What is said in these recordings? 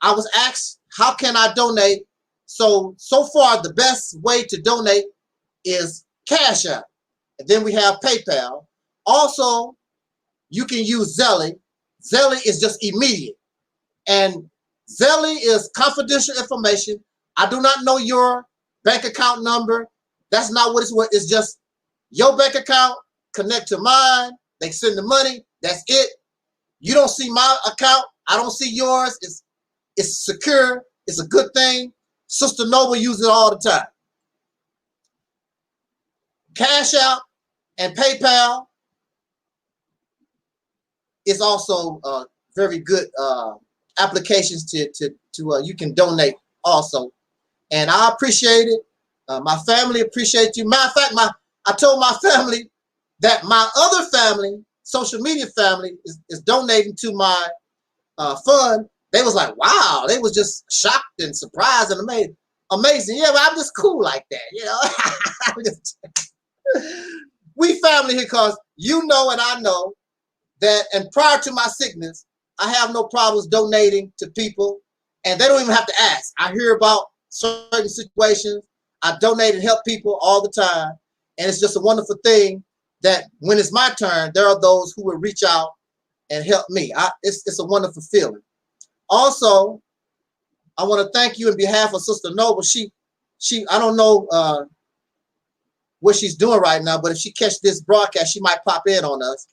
I was asked, how can I donate? So far, the best way to donate is Cash App. And then we have PayPal. Also, you can use Zelle. Zelle is just immediate. And Zelle is confidential information. I do not know your bank account number. That's not what it's worth. It's just your bank account connect to mine. They send the money. That's it. You don't see my account. I don't see yours. It's secure. It's a good thing. Sister Noble uses it all the time. Cash App and PayPal is also very good applications to you can donate also, and I appreciate it. My family appreciates you. Matter of fact, I told my family that my other family, social media family, is donating to my fund. They was like, wow. They was just shocked and surprised and amazing. Yeah, but I'm just cool like that, you know. We family here because you know and I know that, and prior to my sickness, I have no problems donating to people, and they don't even have to ask. I hear about certain situations. I donate and help people all the time, and it's just a wonderful thing that when it's my turn, there are those who will reach out and help me. It's a wonderful feeling. Also, I want to thank you in behalf of Sister Noble. She I don't know what she's doing right now, but if she catch this broadcast, she might pop in on us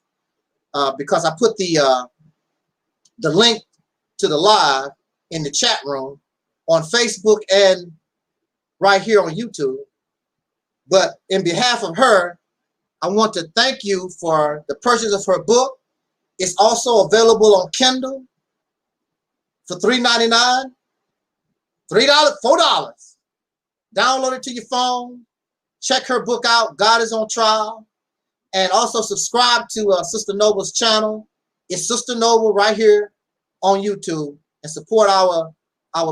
because I put the link to the live in the chat room on Facebook and right here on YouTube. But in behalf of her, I want to thank you for the purchase of her book. It's also available on Kindle for $3.99, $3, $4. Download it to your phone. Check her book out, God is on Trial. And also subscribe to Sister Noble's channel. It's Sister Noble right here on YouTube. And support our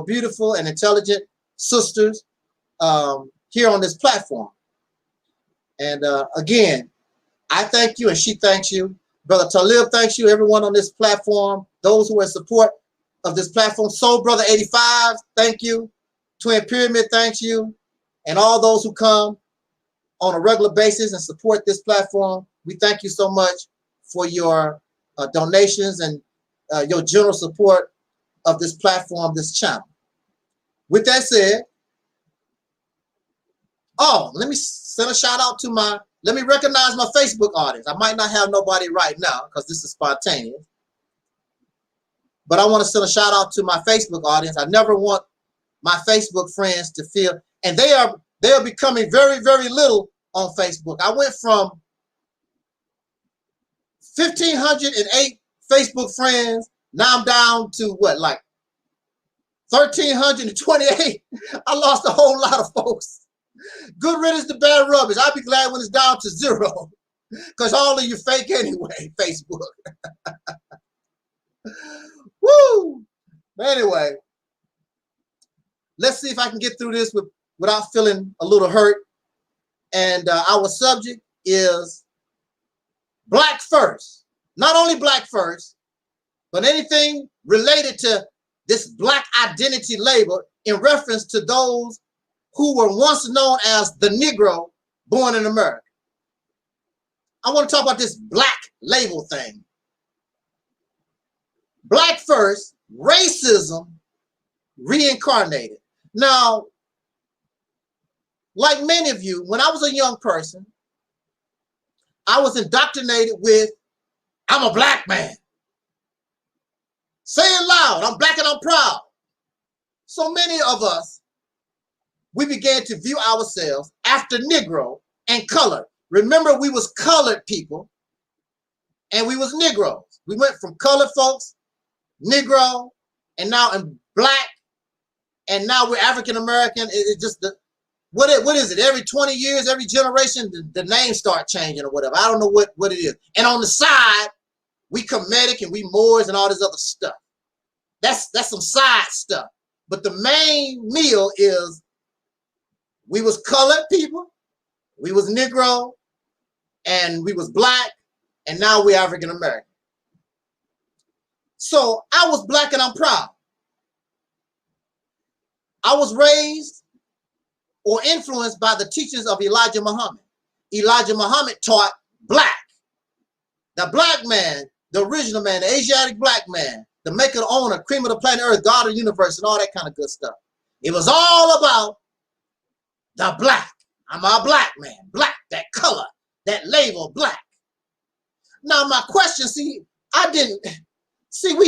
beautiful and intelligent sisters here on this platform. And again, I thank you and she thanks you. Brother Talib thanks you, everyone on this platform, those who are in support of this platform. Soul Brother 85, thank you. Twin Pyramid, thanks you. And all those who come on a regular basis and support this platform, we thank you so much for your donations and your general support of this platform, this channel. With that said, let me send a shout out to let me recognize my Facebook audience. I might not have nobody right now because this is spontaneous, but I want to send a shout out to my Facebook audience. I never want my Facebook friends to feel, and they are becoming very, very little on Facebook. I went from 1,508 Facebook friends. Now I'm down to what, like 1,328. I lost a whole lot of folks. Good riddance to bad rubbish. I'll be glad when it's down to 0, because all of you fake anyway, Facebook. Woo! But anyway, let's see if I can get through this without feeling a little hurt. And our subject is Black First. Not only Black First, but anything related to this Black identity label in reference to those who were once known as the Negro born in America. I want to talk about this Black label thing. Black First, racism reincarnated. Now, like many of you, when I was a young person, I was indoctrinated with, I'm a black man. Say it loud, I'm black and I'm proud. So many of us, we began to view ourselves after Negro and color. Remember, we was colored people and we was Negroes. We went from colored folks, Negro, and now in black, and now we're African American. It's just what is it? Every 20 years, every generation, the names start changing or whatever. I don't know what it is. And on the side, we Kemetic and we Moors and all this other stuff. That's some side stuff. But the main meal is we was colored people, we was Negro, and we was black, and now we're African American. So I was black and I'm proud. I was raised or influenced by the teachings of Elijah Muhammad. Elijah Muhammad taught black. The black man, the original man, the Asiatic black man, the maker, the owner, cream of the planet Earth, God of the universe, and all that kind of good stuff. It was all about the black. I'm a black man. Black, that color, that label, black. Now my question, we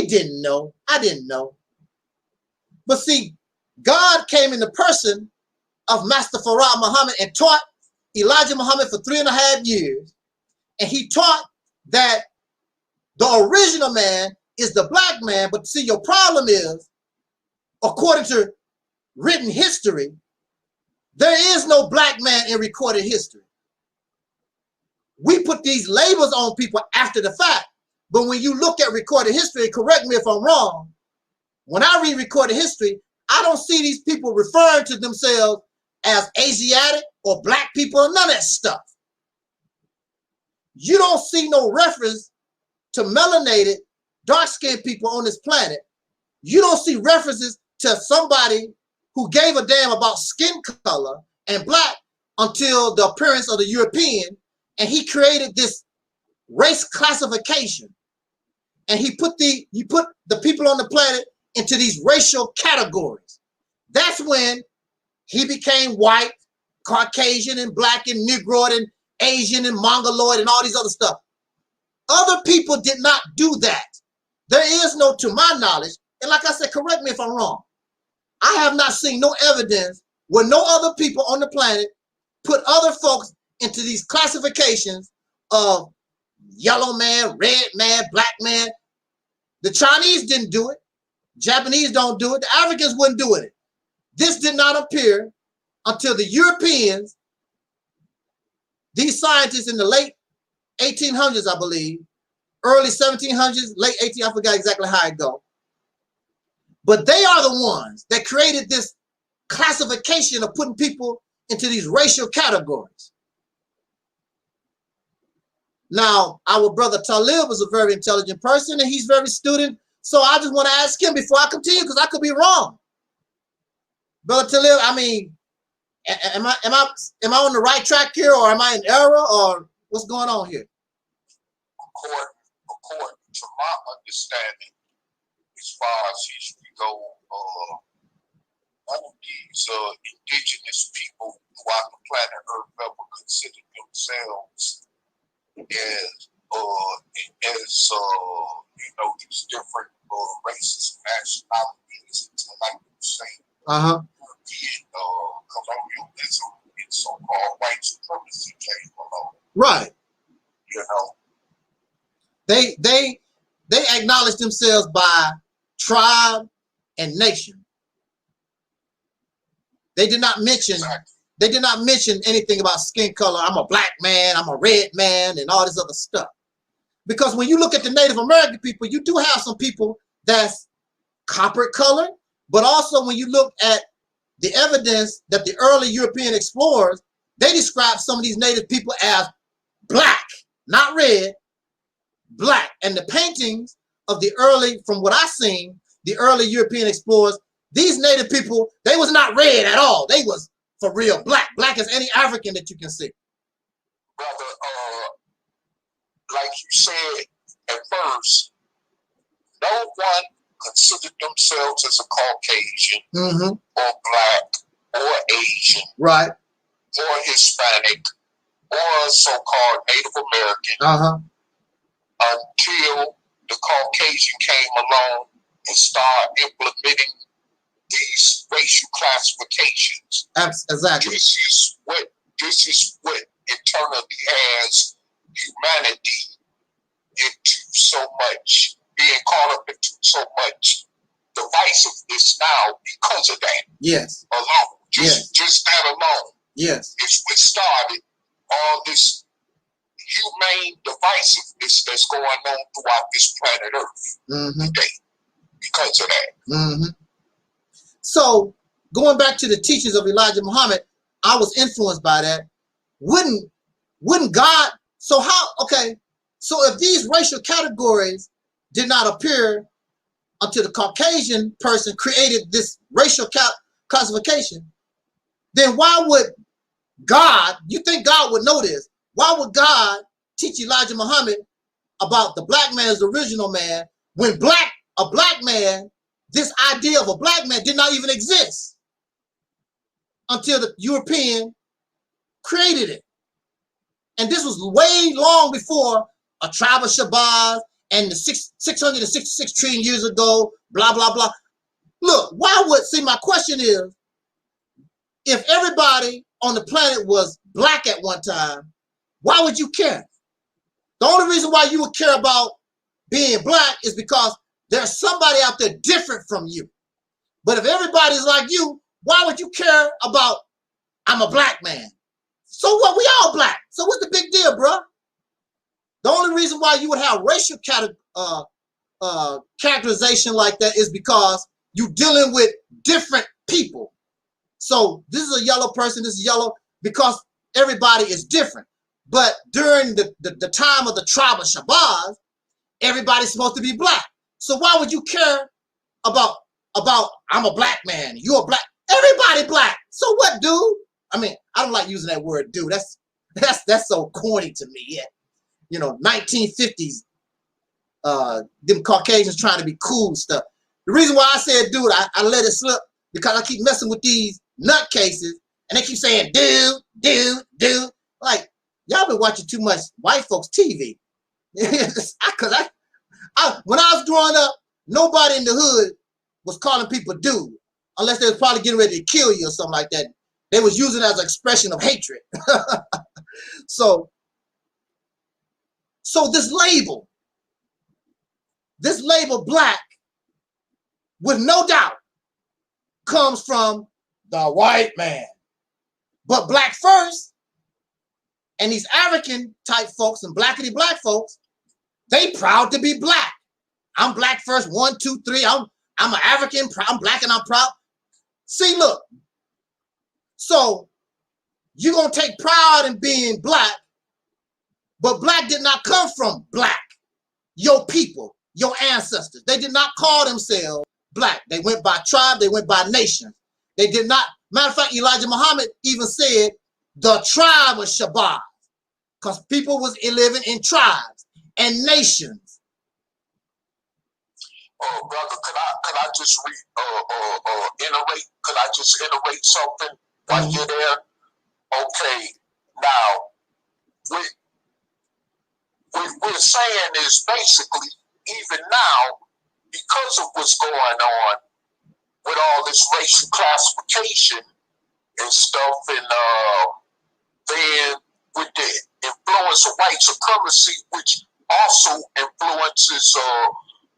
didn't know. I didn't know. But see, God came in the person of Master Farad Muhammad and taught Elijah Muhammad for 3.5 years. And he taught that the original man is the black man. But see, your problem is, according to written history, there is no black man in recorded history. We put these labels on people after the fact. But when you look at recorded history, correct me if I'm wrong, when I read recorded history, I don't see these people referring to themselves as Asiatic or black people or none of that stuff. You don't see no reference to melanated, dark-skinned people on this planet. You don't see references to somebody who gave a damn about skin color and black until the appearance of the European, and he created this race classification. And he put the people on the planet into these racial categories. That's when he became white, Caucasian, and black, and Negroid, and Asian, and Mongoloid, and all these other stuff. Other people did not do that. There is no, to my knowledge, and like I said, correct me if I'm wrong, I have not seen no evidence where no other people on the planet put other folks into these classifications of yellow man, red man, black man. The Chinese didn't do it. Japanese don't do it. The Africans wouldn't do it. This did not appear until the Europeans, these scientists in the late 1800s, I believe, early 1700s, late 1800s, I forgot exactly how it goes. But they are the ones that created this classification of putting people into these racial categories. Now, our brother Taalik was a very intelligent person, and he's very student. So I just want to ask him before I continue, because I could be wrong. Brother Taalik, I mean, am I on the right track here, or am I in error, or what's going on here? According to my understanding, as far as history goes, all of these indigenous people throughout the planet Earth never considered themselves as these different races, nationalities, like you say, European colonialism and so-called white supremacy came along. Right. You know, they acknowledge themselves by tribe and nation. They did not mention. Exactly. They did not mention anything about skin color. I'm a black man, I'm a red man, and all this other stuff. Because when you look at the Native American people, you do have some people that's copper colored, but also when you look at the evidence that the early European explorers, they describe some of these native people as black, not red, black. And the paintings of the early, from what I've seen, the early European explorers, these native people, they was not red at all. They was for real black as any African that you can see. Brother, like you said at first, no one considered themselves as a Caucasian or black or Asian, right, or Hispanic or so-called Native American until the Caucasian came along and started implementing these racial classifications. Exactly. This is what internally has humanity into so much, being caught up into so much divisiveness now because of that. Yes. Alone. Just that alone. Yes. It's what started all this humane divisiveness that's going on throughout this planet Earth today because of that. So going back to the teachings of Elijah Muhammad, I was influenced by that. Wouldn't God, so how, okay, so if these racial categories did not appear until the Caucasian person created this racial classification, then why would God, you think God would know this, why would God teach Elijah Muhammad about the black man as the original man when a black man, this idea of a black man did not even exist until the European created it? And this was way long before a tribe of Shabazz and the 666 trillion years ago, blah, blah, blah. Look, my question is, if everybody on the planet was black at one time, why would you care? The only reason why you would care about being black is because there's somebody out there different from you. But if everybody's like you, why would you care about, I'm a black man? So what? We all black. So what's the big deal, bro? The only reason why you would have racial characterization like that is because you're dealing with different people. So this is a yellow person, this is yellow, because everybody is different. But during the time of the tribe of Shabazz, everybody's supposed to be black. So why would you care about I'm a black man, you're a black, everybody black. So what, dude? I mean, I don't like using that word, dude. That's so corny to me. Yeah. You know, 1950s, them Caucasians trying to be cool stuff. The reason why I said dude, I let it slip because I keep messing with these nutcases and they keep saying dude. Like, y'all been watching too much white folks TV. Because when I was growing up, nobody in the hood was calling people dude, unless they was probably getting ready to kill you or something like that. They was using it as an expression of hatred. So this label black, with no doubt, comes from the white man. But black first, and these African type folks and blackity black folks, they proud to be black. I'm black first, 1, 2, 3. I'm an African, I'm black and I'm proud. See, look. So you're gonna take pride in being black, but black did not come from black. Your people, your ancestors, they did not call themselves black. They went by tribe, they went by nation. They did not, matter of fact, Elijah Muhammad even said the tribe of Shabazz, because people was living in tribes and nations. Oh, brother, could I just iterate? Could I just iterate something while you're there? Okay, now what we're saying is basically, even now, because of what's going on with all this racial classification and stuff, and then with the influence of white supremacy, which also influences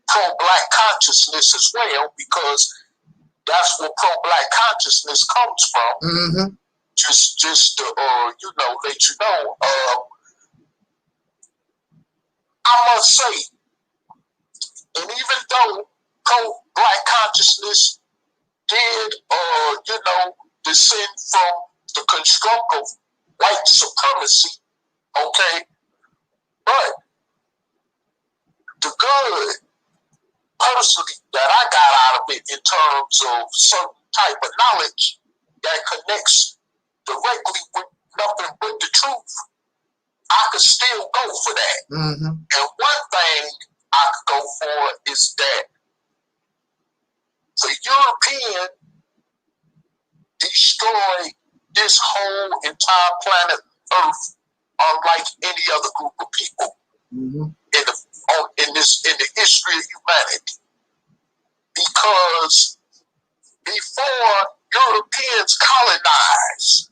pro-black consciousness as well, because that's where pro-black consciousness comes from. Mm-hmm. Just to let you know. I must say, and even though pro-black consciousness did, descend from the construct of white supremacy, okay, but the good, personally, that I got out of it in terms of certain type of knowledge that connects directly with nothing but the truth, I could still go for that. Mm-hmm. And one thing I could go for is that the European destroyed this whole entire planet Earth unlike any other group of people in the history of humanity. Because before Europeans colonized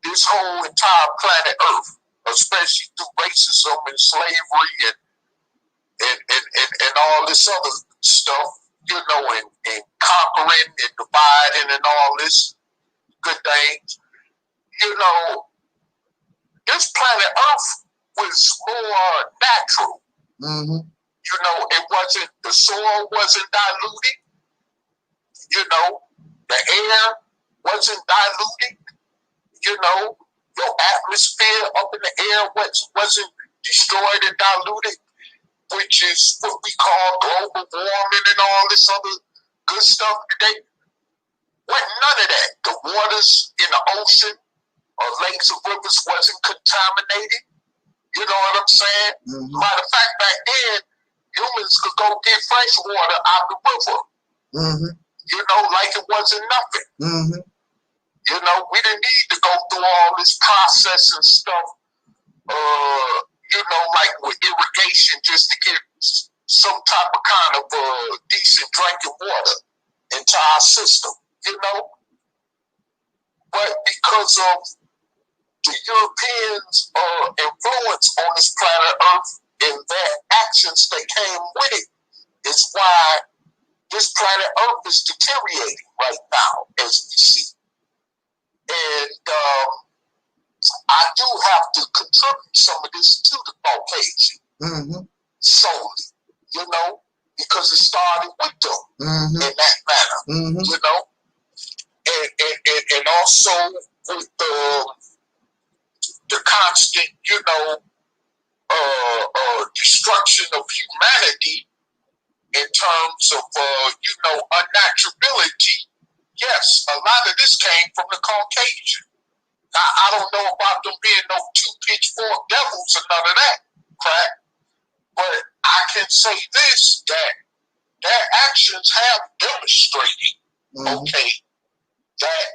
this whole entire planet Earth, especially through racism and slavery and all this other stuff, and conquering and dividing and all this good things, this planet Earth was more natural. Mm-hmm. It wasn't, the soil wasn't diluted. The air wasn't diluted. Your atmosphere up in the air wasn't destroyed and diluted, which is what we call global warming and all this other good stuff today. Wasn't none of that. The waters in the ocean or lakes or rivers wasn't contaminated. You know what I'm saying? Matter of fact, back then, humans could go get fresh water out the river. You know, like it wasn't nothing. You know, we didn't need to go through all this processing stuff, you know, like with irrigation just to get some type of kind of decent drinking water into our system, you know? But because of the Europeans' influence on this planet Earth and their actions that came with it is why this planet Earth is deteriorating right now, as we see. And I do have to contribute some of this to the Caucasian solely, you know, because it started with them in that manner, you know, and also with the constant, you know, destruction of humanity in terms of, you know, unnaturality. Yes, a lot of this came from the Caucasian. Now, I don't know about them being no two pitchfork devils or none of that crap, but I can say this, that their actions have demonstrated, okay, that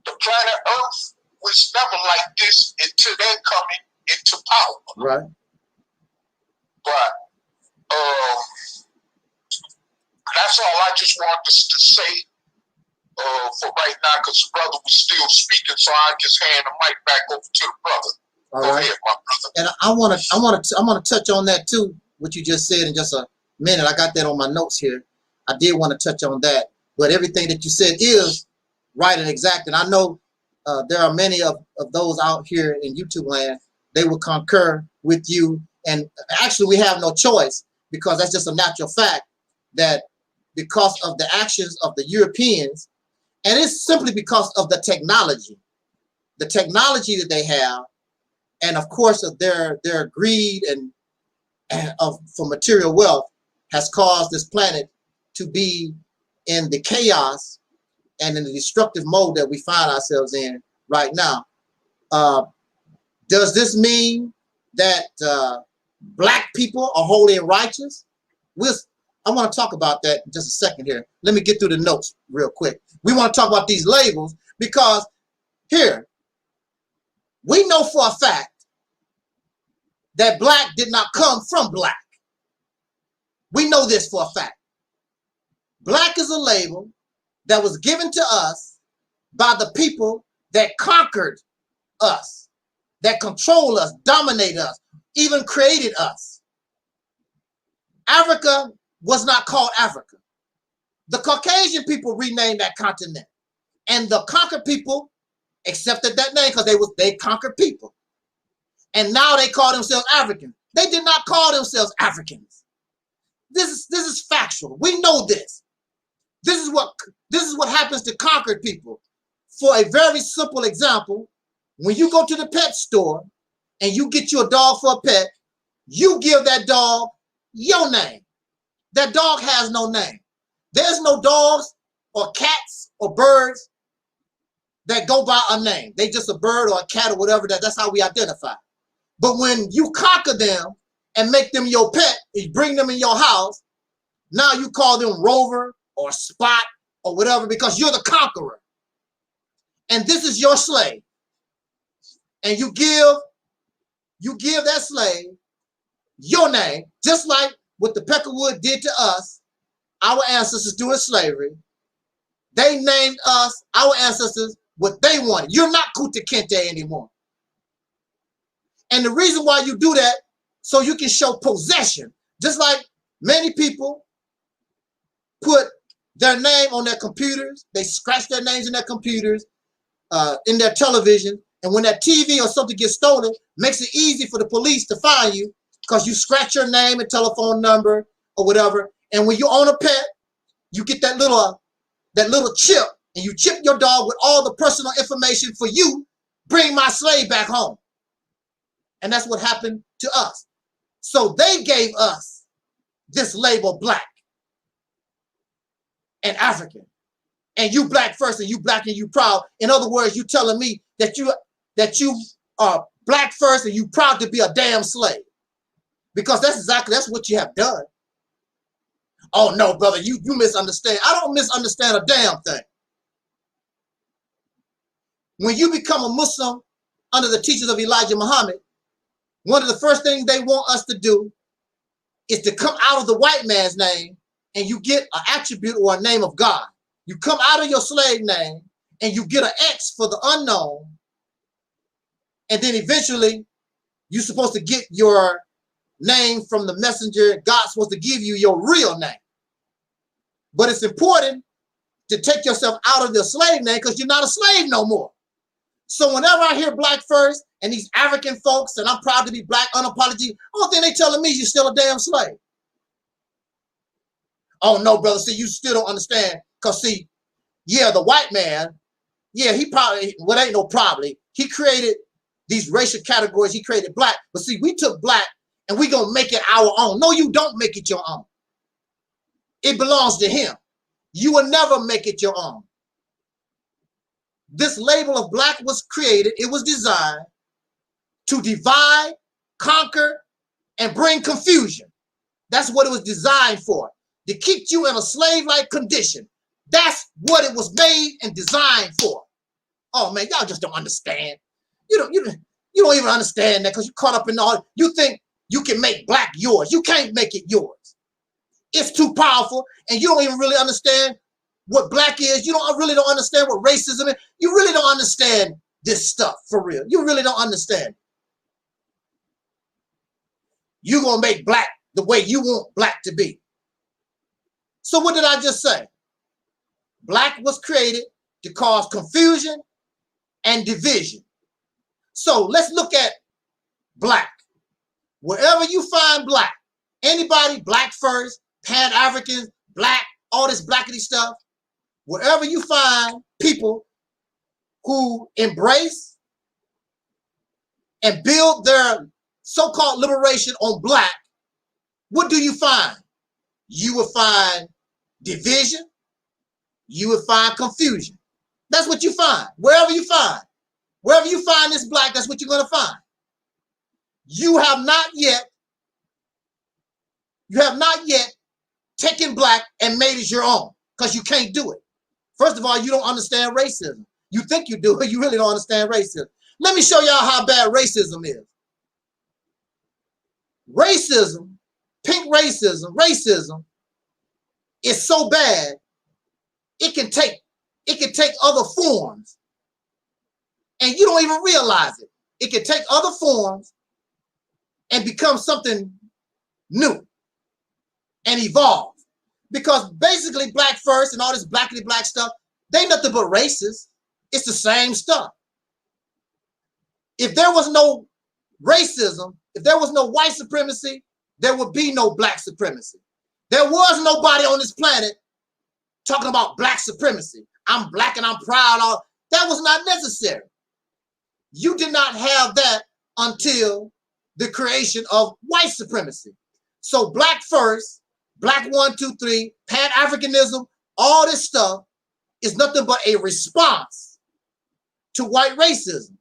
the planet Earth was never like this until they're coming into power. Right. But that's all I just wanted to say for right now, because the brother was still speaking, so I just hand the mic back over to the brother. All Go right. ahead, my brother. And I want to touch on that too, what you just said in just a minute. I got that on my notes here. I did want to touch on that, but everything that you said is right and exact. And I know there are many of those out here in YouTube land, they will concur with you. And actually, we have no choice, because that's just a natural fact that because of the actions of the Europeans, and it's simply because of the technology that they have, and of course of their greed and for material wealth, has caused this planet to be in the chaos and in the destructive mode that we find ourselves in right now. Does this mean that black people are holy and righteous? I want to talk about that in just a second here. Let me get through the notes real quick. We want to talk about these labels because here, we know for a fact that black did not come from black. We know this for a fact. Black is a label that was given to us by the people that conquered us, that control us, dominate us, even created us. Africa was not called Africa. The Caucasian people renamed that continent, and the conquered people accepted that name because they conquered people. And now they call themselves Africans. They did not call themselves Africans. This is factual. We know this. This is what happens to conquered people. For a very simple example, when you go to the pet store and you get you a dog for a pet, you give that dog your name. That dog has no name. There's no dogs or cats or birds that go by a name. They just a bird or a cat or whatever. That's how we identify. But when you conquer them and make them your pet, you bring them in your house, now you call them Rover or Spot or whatever, because you're the conqueror. And this is your slave. And you give that slave your name, just like what the Peckerwood did to us, our ancestors during slavery. They named us, our ancestors, what they wanted. You're not Kuta Kinte anymore. And the reason why you do that, so you can show possession. Just like many people put their name on their computers, they scratch their names in their computers, in their television, and when that TV or something gets stolen, makes it easy for the police to find you because you scratch your name and telephone number or whatever. And when you own a pet, you get that little chip, and you chip your dog with all the personal information for you. Bring my slave back home. And that's what happened to us. So they gave us this label black and African. and you black first and you black and you proud. In other words, you telling me that you are black first and you proud to be a damn slave. Because that's what you have done. Oh no, brother, you misunderstand. I don't misunderstand a damn thing. When you become a Muslim under the teachings of Elijah Muhammad, one of the first things they want us to do is to come out of the white man's name and you get an attribute or a name of God. You come out of your slave name and you get an X for the unknown. And then eventually you're supposed to get your name from the messenger. God's supposed to give you your real name. But it's important to take yourself out of your slave name because you're not a slave no more. So whenever I hear black first and these African folks, and I'm proud to be black, unapologetic, only thing they telling me is you're still a damn slave. Oh no, brother, see, you still don't understand. Because see, yeah, the white man, yeah, he probably, well, ain't no probably, he created these racial categories, he created black. But see, we took black and we gonna make it our own. No, you don't make it your own. It belongs to him. You will never make it your own. This label of black was created, it was designed to divide, conquer, and bring confusion. That's what it was designed for, to keep you in a slave-like condition. That's what it was made and designed for. Oh man, y'all just don't understand. You don't even understand that because you're caught up in all. You think you can make black yours. You can't make it yours. It's too powerful, and you don't even really understand what black is. You really don't understand what racism is. You really don't understand this stuff for real. You really don't understand. You're gonna make black the way you want black to be. So what did I just say? Black was created to cause confusion and division. So let's look at black. Wherever you find black, anybody, black first, Pan-Africans, black, all this blackity stuff, wherever you find people who embrace and build their so-called liberation on black, what do you find? You will find division. You will find confusion. That's what you find. Wherever you find this black, that's what you're going to find. You have not yet taken black and made it your own because you can't do it. First of all, you don't understand racism. You think you do, but you really don't understand racism. Let me show y'all how bad racism is. Racism, pink racism is so bad, it can take other forms. And you don't even realize it. It can take other forms and become something new and evolve. Because basically black first and all this blackity black stuff, they nothing but racist. It's the same stuff. If there was no racism, if there was no white supremacy, there would be no black supremacy. There was nobody on this planet talking about black supremacy. I'm black and I'm proud. That was not necessary. You did not have that until the creation of white supremacy. So black first, black 1, 2, 3, Pan-Africanism, all this stuff is nothing but a response to white racism.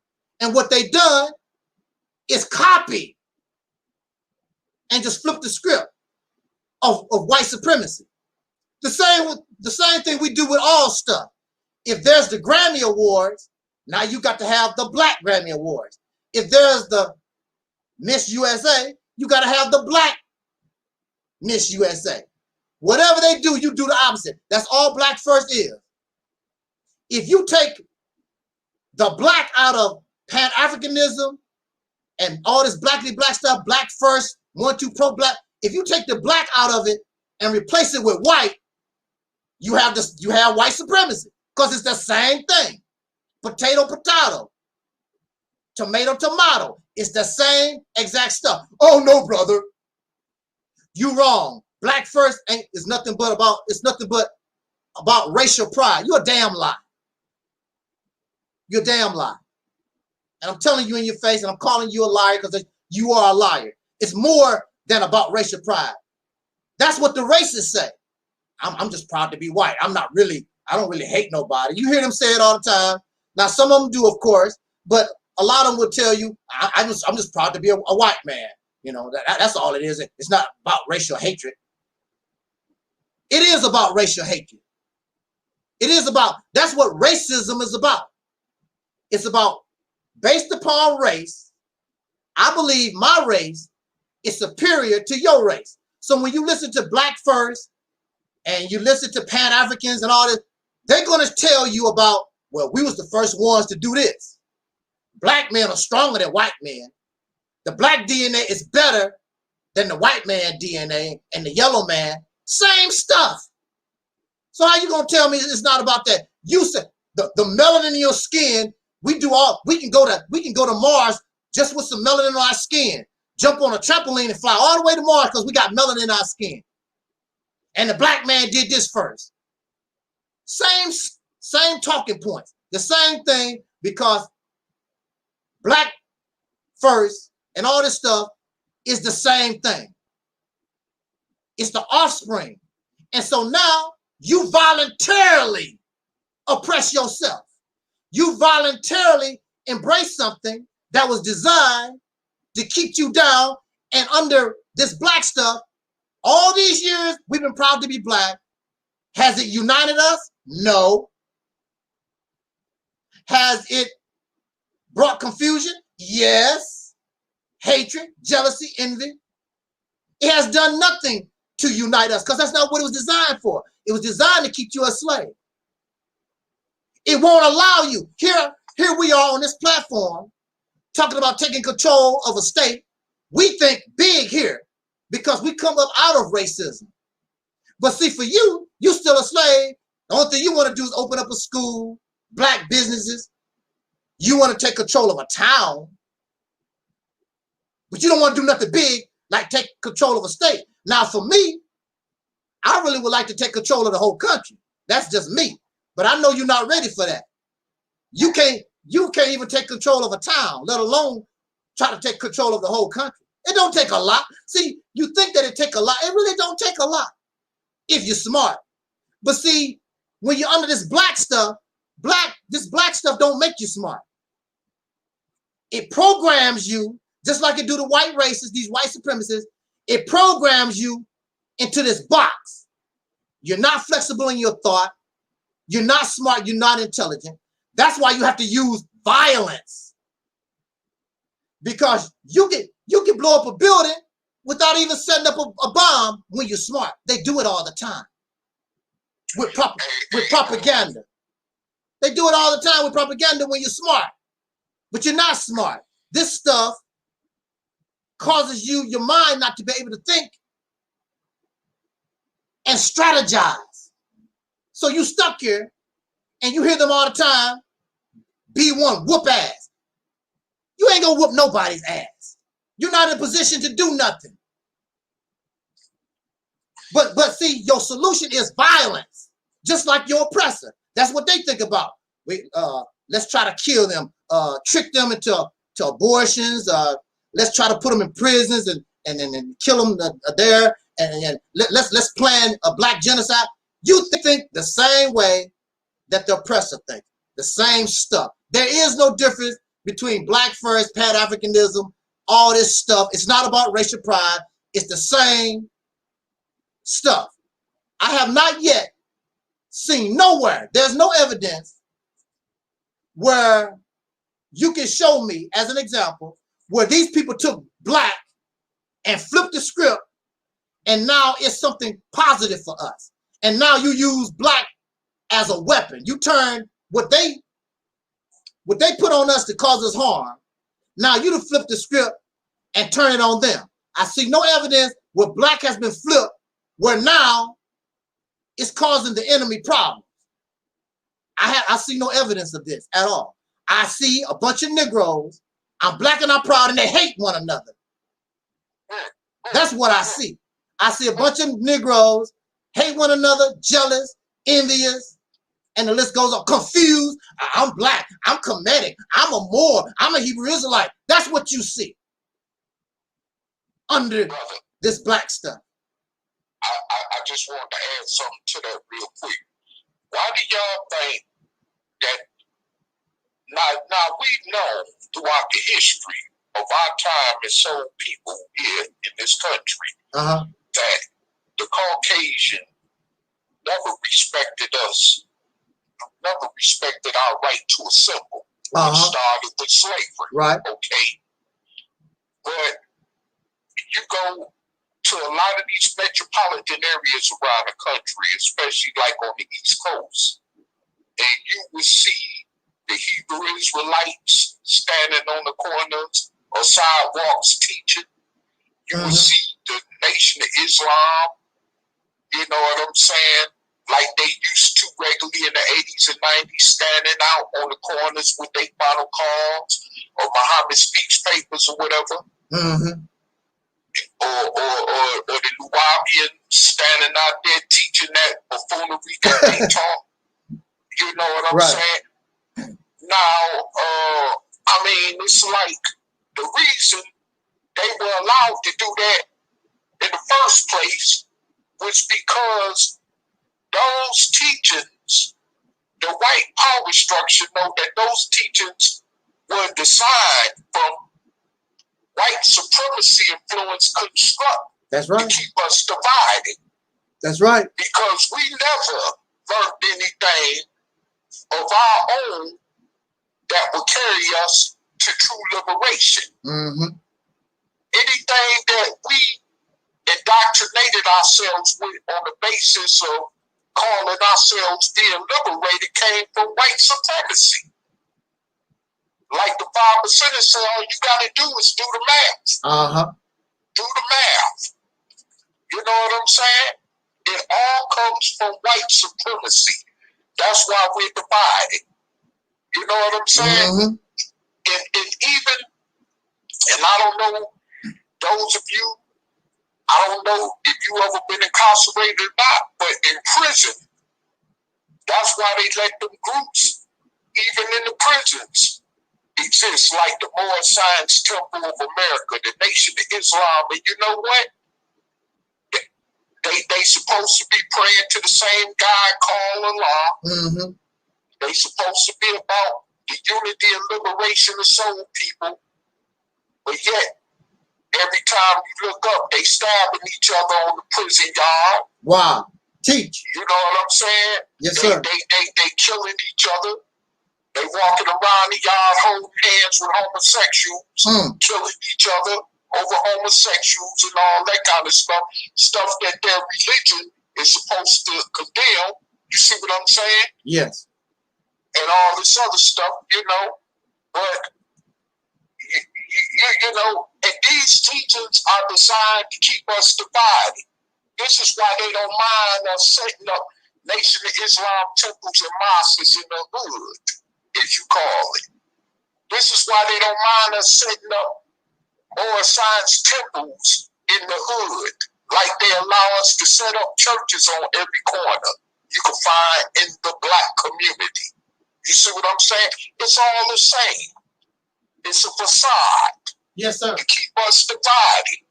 And what they done is copy and just flip the script of white supremacy. The same thing we do with all stuff. If there's the Grammy Awards, now you got to have the Black Grammy Awards. If there's the Miss USA, you got to have the Black Miss USA. Whatever they do, you do the opposite. That's all black first is. If you take the black out of Pan-Africanism and all this blackity black stuff, black first, 1, 2, pro-black, if you take the black out of it and replace it with white, you have white supremacy because it's the same thing. Potato, potato. Tomato, tomato. It's the same exact stuff. Oh no, brother. You wrong. Black first is nothing but about racial pride. You're a damn lie. You're a damn lie. And I'm telling you in your face, and I'm calling you a liar because you are a liar. It's more than about racial pride. That's what the racists say. I'm just proud to be white. I'm not really I don't really hate nobody. You hear them say it all the time. Now, some of them do, of course, but a lot of them will tell you, I'm just proud to be a white man. You know, that's all it is. It's not about racial hatred. It is about racial hatred. It is about, that's what racism is about. It's about, based upon race, I believe my race is superior to your race. So when you listen to Black First and you listen to Pan-Africans and all this, they're going to tell you about, well, we was the first ones to do this. Black men are stronger than white men. The black DNA is better than the white man DNA and the yellow man. Same stuff. So how you gonna tell me it's not about that? You said the melanin in your skin. We can go to Mars just with some melanin on our skin. Jump on a trampoline and fly all the way to Mars because we got melanin in our skin. And the black man did this first. Same talking points. The same thing, because Black First and all this stuff is the same thing. It's the offspring. And so now you voluntarily oppress yourself. You voluntarily embrace something that was designed to keep you down. And under this black stuff, all these years we've been proud to be black. Has it united us? No. Has it brought confusion? Yes. Hatred, jealousy, envy. It has done nothing to unite us, because that's not what it was designed for. It was designed to keep you a slave. It won't allow you. Here we are on this platform talking about taking control of a state. We think big here because we come up out of racism. But see, for you, you're still a slave. The only thing you want to do is open up a school, black businesses. You want to take control of a town, but you don't want to do nothing big like take control of a state. Now, for me, I really would like to take control of the whole country. That's just me. But I know you're not ready for that. You can't even take control of a town, let alone try to take control of the whole country. It don't take a lot. See, you think that it take a lot. It really don't take a lot if you're smart. But see, when you're under this black stuff, this black stuff don't make you smart. It programs you, just like it do the white racists, these white supremacists. It programs you into this box. You're not flexible in your thought. You're not smart. You're not intelligent. That's why you have to use violence. Because you can blow up a building without even setting up a bomb when you're smart. They do it all the time with propaganda. They do it all the time with propaganda when you're smart. But you're not smart. This stuff causes your mind not to be able to think and strategize. So you stuck here and you hear them all the time. B1, whoop ass. You ain't gonna whoop nobody's ass. You're not in a position to do nothing. But see, your solution is violence, just like your oppressor. That's what they think about. Let's try to kill them, trick them into abortions. Let's try to put them in prisons and kill them there. And let's plan a black genocide. You think the same way that the oppressor thinks. The same stuff. There is no difference between Black First, Pan-Africanism, all this stuff. It's not about racial pride. It's the same stuff. I have not yet seen nowhere, there's no evidence where you can show me, as an example, where these people took black and flipped the script, and now it's something positive for us. And now you use black as a weapon. You turn what they put on us to cause us harm. Now you to flip the script and turn it on them. I see no evidence where black has been flipped, where now it's causing the enemy problems. I see no evidence of this at all. I see a bunch of Negroes. I'm black and I'm proud, and they hate one another. That's what I see. I see a bunch of Negroes hate one another, jealous, envious, and the list goes on. Confused. I'm black. I'm Kemetic. I'm a Moor. I'm a Hebrew Israelite. That's what you see under this black stuff. I just want to add something to that real quick. Why do y'all history of our time as soul people here in this country that the Caucasian never respected us, never respected our right to assemble. It started with slavery. Right. Okay. But you go to a lot of these metropolitan areas around the country, especially like on the East Coast, and you will see the Hebrew Israelites standing on the corners or sidewalks teaching. You will see the Nation of Islam, you know what I'm saying, like they used to regularly in the 80s and 90s, standing out on the corners with their bottle cards or Muhammad Speaks papers or whatever. Or the Nubians standing out there teaching that buffoonery that they taught. You know what I'm saying? Now, I mean, it's like the reason they were allowed to do that in the first place was because those teachings, the white power structure know that those teachings were designed from white supremacy influence construct. That's right. To keep us divided. That's right. Because we never learned anything of our own that will carry us to true liberation. Anything that we indoctrinated ourselves with on the basis of calling ourselves being liberated came from white supremacy. Like the 5% say, all you got to do is do the math. Do the math. You know what I'm saying? It all comes from white supremacy. That's why we're divided. You know what I'm saying? And even, and I don't know, those of you, I don't know if you ever been incarcerated or not, but in prison, that's why they let them groups, even in the prisons, exist, like the Moorish Science Temple of America, the Nation of Islam. And you know what? They supposed to be praying to the same God called Allah. They supposed to be about the unity and liberation of soul people. But yet, every time you look up, they stabbing each other on the prison yard. Wow. Teach. You know what I'm saying? Yes, sir. They killing each other. They walking around the yard holding hands with homosexuals, killing each other over homosexuals and all that kind of stuff. Stuff that their religion is supposed to condemn. You see what I'm saying? Yes. And all this other stuff, you know. But, you know, and these teachings are designed to keep us divided. This is why they don't mind us setting up Nation of Islam temples and mosques in the hood, as you call it. This is why they don't mind us setting up more science temples in the hood, like they allow us to set up churches on every corner you can find in the black community. You see what I'm saying? It's all the same. It's a facade. Yes, sir. To keep us divided.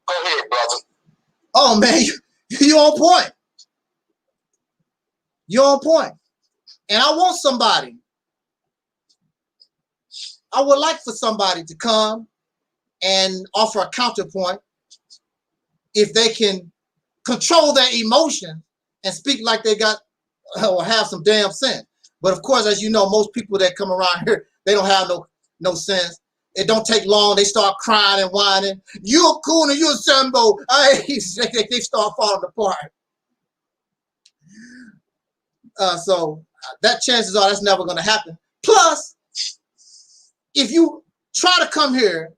Go ahead, brother. Oh, man, you're on point. You're on point. And I want somebody, I would like for somebody to come and offer a counterpoint if they can control their emotion and speak like they got or have some damn sense. But of course, as you know, most people that come around here, they don't have no sense. It don't take long. They start crying and whining. You're a coon and you're a Sambo. They start falling apart. So that chances are that's never going to happen. Plus, if you try to come here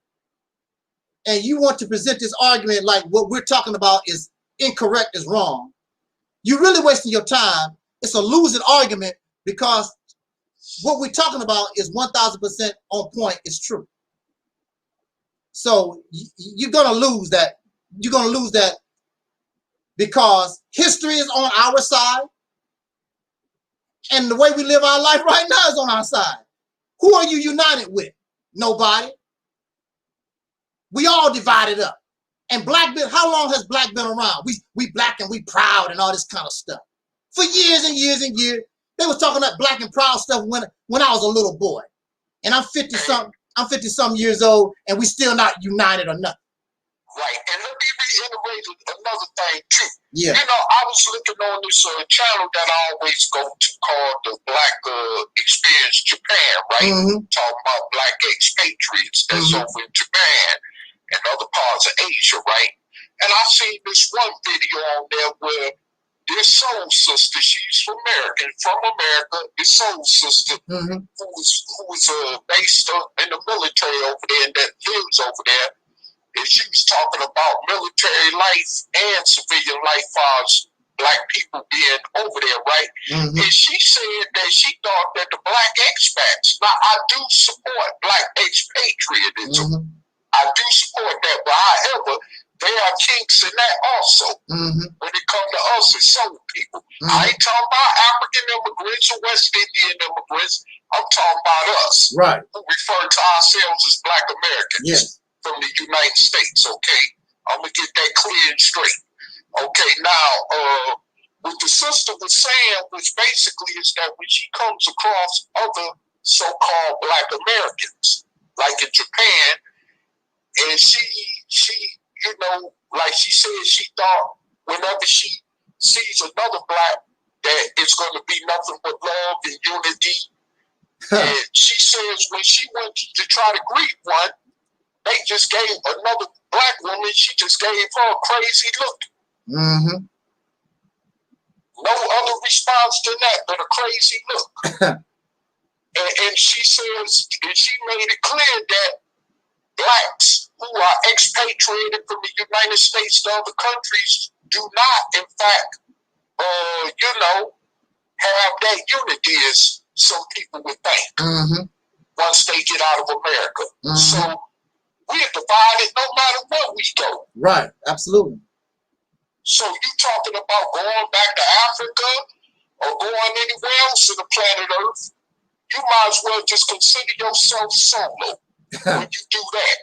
and you want to present this argument like what we're talking about is incorrect, is wrong, you're really wasting your time. It's a losing argument because what we're talking about is 1,000% on point. It's true. So you're going to lose that. You're going to lose that because history is on our side. And the way we live our life right now is on our side. Who are you united with? Nobody. We all divided up. And how long has black been around? We black and we proud and all this kind of stuff. For years and years and years. They was talking that black and proud stuff when I was a little boy. and I'm 50-something years old, and we still not united or nothing. Right, and let me reiterate another thing too. Yeah. You know, I was looking on this channel that I always go to called the Black Experience Japan, right? Talking about Black expatriates that's over in Japan and other parts of Asia, right? And I seen this one video on there where this soul sister, she's from America, this soul sister who was based in the military over there and that lives over there. And she was talking about military life and civilian life as Black people being over there, right? And she said that she thought that the Black expats, now I do support Black expatriatism. I do support that, but however, there are kinks in that also when it comes to us as soul people. I ain't talking about African immigrants or West Indian immigrants. I'm talking about us, right? Who refer to ourselves as Black Americans. Yes. From the United States, okay? I'm gonna get that clear and straight. Okay, now, what the sister was saying, which basically is that when she comes across other so-called Black Americans, like in Japan, and she, you know, like she said, she thought whenever she sees another Black that it's gonna be nothing but love and unity. And she says when she went to try to greet one, they just gave another Black woman, she just gave her a crazy look. No other response to that but a crazy look. and she says, and she made it clear that Blacks who are expatriated from the United States to other countries do not, in fact, you know, have that unity as some people would think once they get out of America. So we're divided no matter where we go. Right, absolutely. So you talking about going back to Africa or going anywhere else on the planet Earth, you might as well just consider yourself solo when you do that.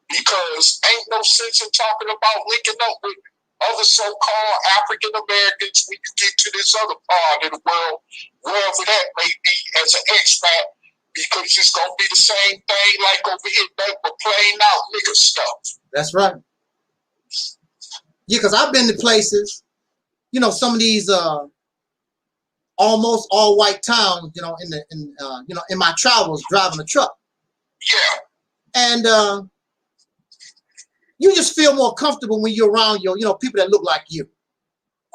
Because ain't no sense in talking about linking up with other so-called African Americans when you get to this other part of the world, wherever that may be as an expat. Because it's going to be the same thing like over here, but playing out nigga stuff. That's right. Yeah, because I've been to places, you know, some of these almost all white towns, you know, in my travels driving a truck. Yeah. And you just feel more comfortable when you're around your, you know, people that look like you.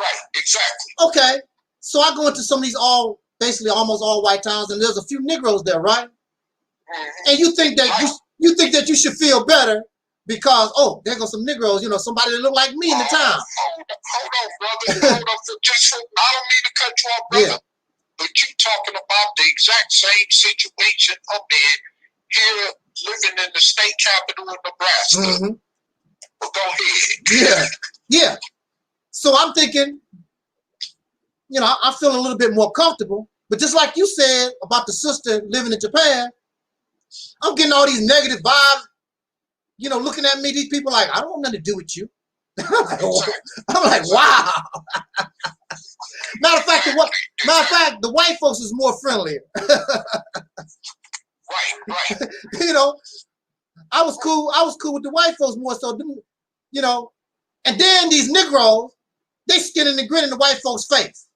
Right, exactly. Okay. So I go into some of these basically almost all white towns, and there's a few Negroes there, right? And you think that you think that you should feel better because, oh, there go some Negroes, you know, somebody that look like me in the town. Hold on, brother. Hold on. I don't mean to cut you off, brother. Yeah. But you talking about the exact same situation up here living in the state capital of Nebraska. Well, go ahead. Yeah. So I'm thinking, you know, I feel a little bit more comfortable. But just like you said about the sister living in Japan, I'm getting all these negative vibes, you know, looking at me, these people like, I don't want nothing to do with you. I'm like, wow. Matter of fact, the white folks is more friendlier. Right. You know, I was cool with the white folks more so, you know, and then these Negroes, they skinning and grinning the white folks' face.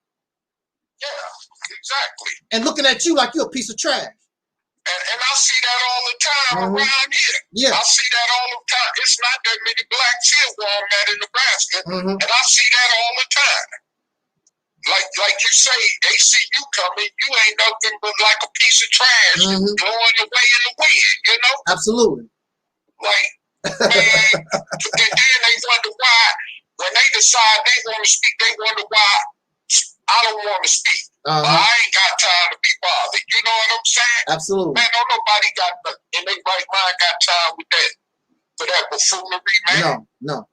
Yeah, exactly. And looking at you like you're a piece of trash. And I see that all the time around here. Yeah. I see that all the time. It's not that many Blacks here where I'm at in Nebraska. And I see that all the time. Like you say, they see you coming, you ain't nothing but like a piece of trash blowing away in the wind, you know? Absolutely. Like, man, and then they wonder why, when they decide they want to speak, they wonder why I don't want to speak. I ain't got time to be bothered. You know what I'm saying? Absolutely. Man, don't nobody got in their right mind got time with that, for that buffoonery, man. No.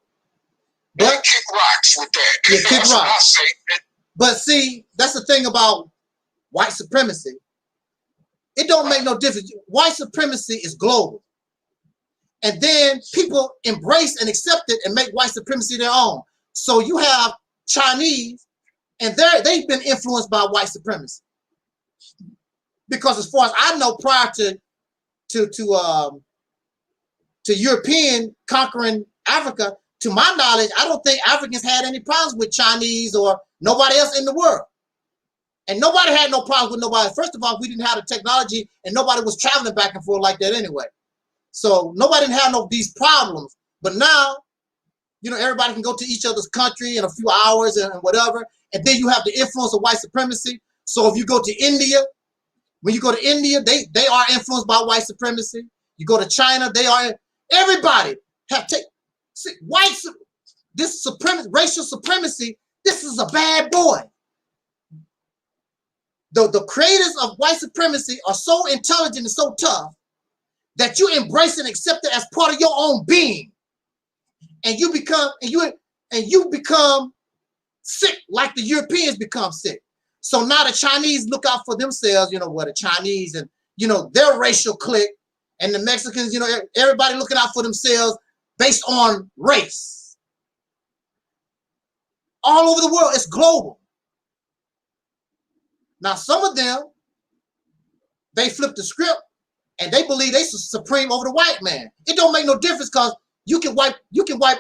But kick rocks with that. Yeah, kick rocks. I say. But see, that's the thing about white supremacy. It don't make no difference. White supremacy is global. And then people embrace and accept it and make white supremacy their own. So you have Chinese, and they've been influenced by white supremacy. Because as far as I know, prior to European conquering Africa. To my knowledge, I don't think Africans had any problems with Chinese or nobody else in the world. And nobody had no problems with nobody. First of all, we didn't have the technology and nobody was traveling back and forth like that anyway. So nobody didn't have no these problems. But now, you know, everybody can go to each other's country in a few hours and whatever. And then you have the influence of white supremacy. So if you go to India, when you go to India, they are influenced by white supremacy. You go to China, they are, everybody have taken white, this supremacy, racial supremacy, this is a bad boy. The creators of white supremacy are so intelligent and so tough that you embrace and accept it as part of your own being. And you become, you become sick like the Europeans become sick. So now the Chinese look out for themselves, you know, what the Chinese and, you know, their racial clique, and the Mexicans, you know, everybody looking out for themselves based on race. All over the world, it's global. Now, some of them, they flip the script and they believe they supreme over the white man. It don't make no difference because you can wipe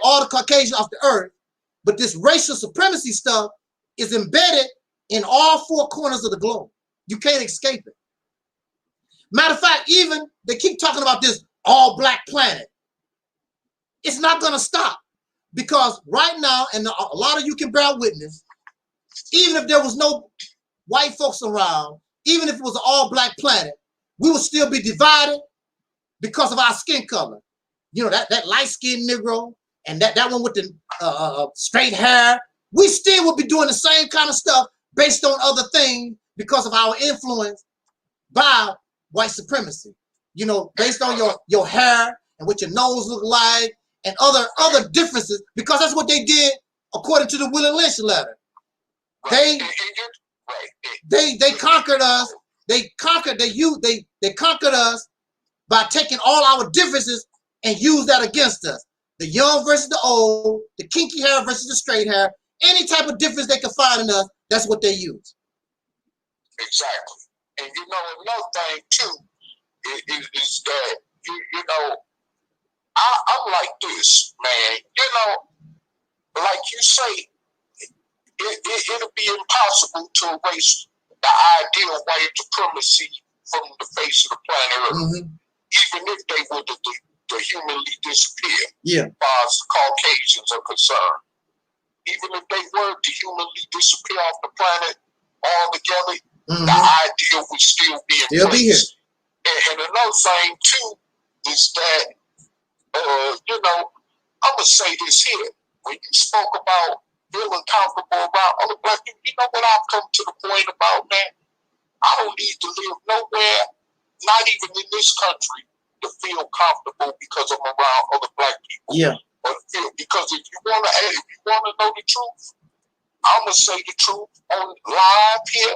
all the Caucasians off the earth, but this racial supremacy stuff is embedded in all four corners of the globe. You can't escape it. Matter of fact, even they keep talking about this all-black planet. It's not going to stop because right now, and a lot of you can bear witness, even if there was no white folks around, even if it was an all-black planet, we would still be divided because of our skin color. You know, that light-skinned Negro and that one with the straight hair, we still would be doing the same kind of stuff based on other things because of our influence by white supremacy. You know, based on your hair and what your nose look like and other differences, because that's what they did according to the Willie Lynch letter. They conquered us. They conquered us by taking all our differences and use that against us. The young versus the old, the kinky hair versus the straight hair, any type of difference they can find in us, that's what they use. Exactly. And you know, another thing too is that you know, I'm like this, man. You know, like you say, it'll be impossible to erase the idea of white supremacy from the face of the planet Earth, even if they were to humanly disappear. Yeah. As far as the Caucasians are concerned, even if they were to humanly disappear off the planet altogether, the idea would still be in place. Be here. And another thing too is that, you know, I'm gonna say this here. When you spoke about feeling comfortable around other black people, you know what I've come to the point about, man? I don't need to live nowhere, not even in this country, to feel comfortable because I'm around other black people. Yeah. Because if you wanna know the truth, I'm gonna say the truth on live here,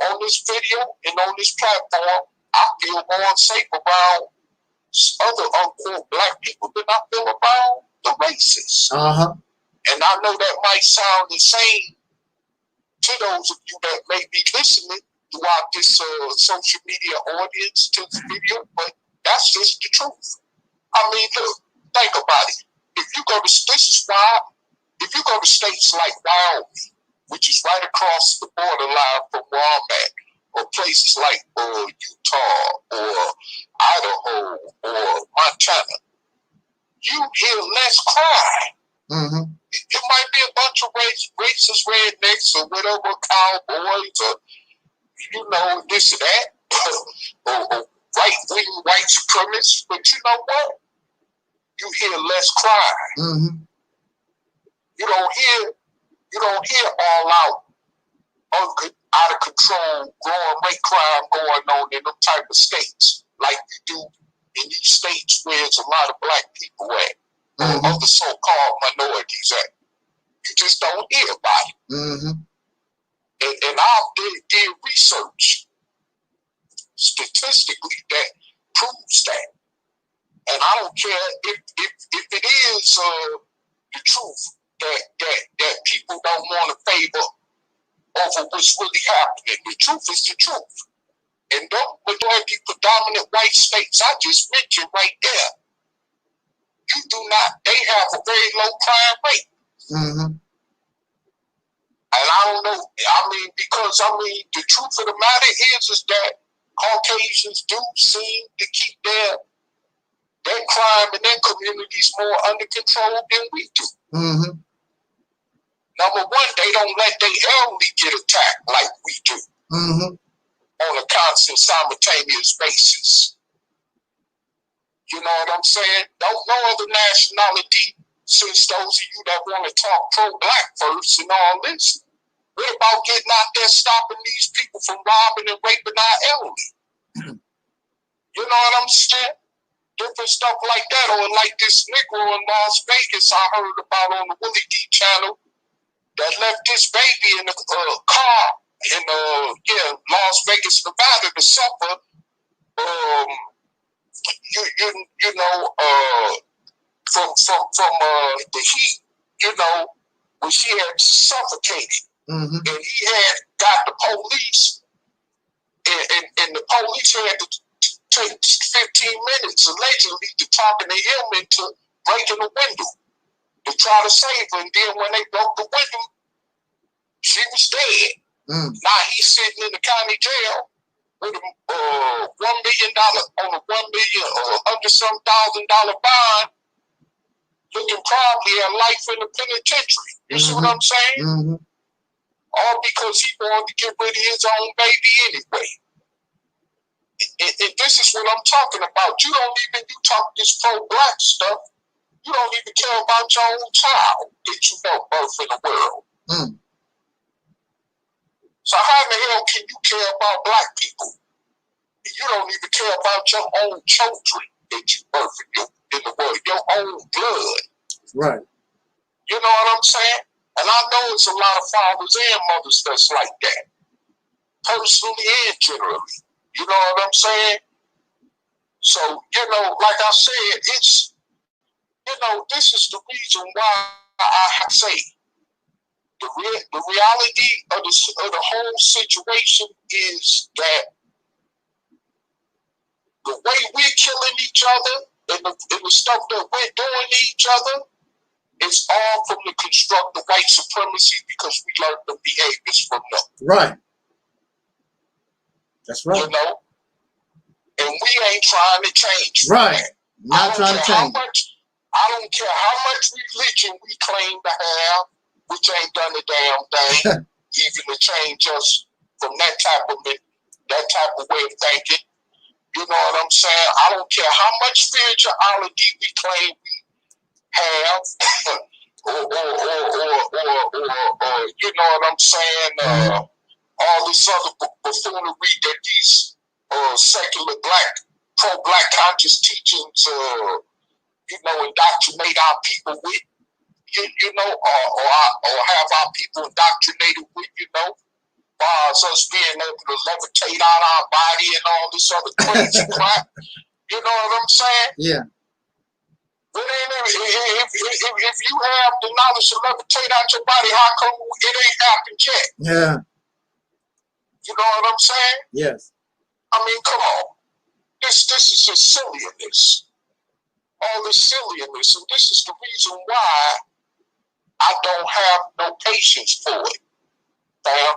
on this video, and on this platform. I feel more unsafe around other unquote black people than I feel around the racists. And I know that might sound insane to those of you that may be listening throughout this social media audience to this video, but that's just the truth. I mean, look, think about it. If you go to states like Wyoming, which is right across the borderline from where I'm at, or places like Utah or Idaho or Montana, you hear less crime. It might be a bunch of racist rednecks or whatever, cowboys or, you know, this or that, or right-wing white supremacists, but you know what? You hear less crime. You don't hear all out of control, growing rate crime going on in them type of states like you do in these states where there's a lot of black people at, other so-called minorities at. You just don't hear about it. And I did research statistically that proves that. And I don't care if it is the truth that people don't want to favor over what's really happening. The truth is the truth. And those majority predominant white states I just mentioned right there, you do not, they have a very low crime rate. Mm-hmm. And I don't know, because the truth of the matter is that Caucasians do seem to keep their crime in their communities more under control than we do. Mm-hmm. Number one, they don't let their elderly get attacked like we do. Mm-hmm. On a constant, simultaneous basis. You know what I'm saying? No other nationality, since those of you that want to talk pro-black first and all this, what about getting out there stopping these people from robbing and raping our elderly? You know what I'm saying? Different stuff like that, or like this Negro in Las Vegas I heard about on the Willie D channel that left this baby in the car in Las Vegas, Nevada to suffer from the heat, when she had suffocated. Mm-hmm. And he had got the police, and the police had to take 15 minutes allegedly to talking to him into breaking the window to try to save her. And then when they broke the window, she was dead. Mm. Now he's sitting in the county jail with a $1 million on a $1 million or $100,000 bond, looking probably at life in the penitentiary. You see what I'm saying? Mm-hmm. All because he wanted to get rid of his own baby anyway. And this is what I'm talking about. You talk this pro-black stuff, you don't even care about your own child that you know birth in the world. Mm. So how in the hell can you care about black people? You don't even care about your own children that you birth in the world, your own blood. Right. You know what I'm saying? And I know it's a lot of fathers and mothers that's like that, personally and generally. You know what I'm saying? So, like I said, it's, this is the reason why I say the reality of the whole situation is that the way we're killing each other and the stuff that we're doing to each other is all from the constructive white supremacy because we learned the behaviors from them. Right. That's right. And we ain't trying to change. Right. Not trying to change. I don't care how much religion we claim to have, which ain't done a damn thing, even to change us from that type of way of thinking. You know what I'm saying? I don't care how much spirituality we claim we have, or you know what I'm saying? All this other buffoonery that these secular pro-black conscious teachings, indoctrinate our people with, or have our people indoctrinated with, as us being able to levitate out our body and all this other crazy crap. You know what I'm saying? Yeah. But if you have the knowledge to levitate out your body, how come it ain't happened yet? Yeah. You know what I'm saying? Yes. I mean, come on. This is just silliness. All this silliness, and this is the reason why I don't have no patience for it. Fam.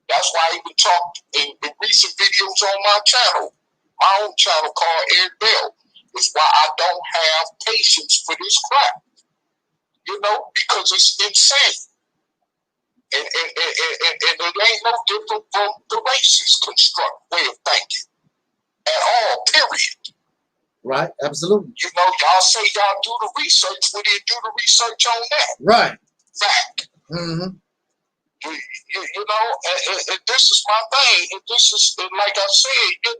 That's why I even talked in recent videos on my channel, my own channel called Eric Bell. It's why I don't have patience for this crap. Because it's insane. And it ain't no different from the racist construct way of thinking at all, period. Right, absolutely. Y'all say y'all do the research, we didn't do the research on that. Right. Fact. Mm-hmm. And this is my thing, and this is, and like I said,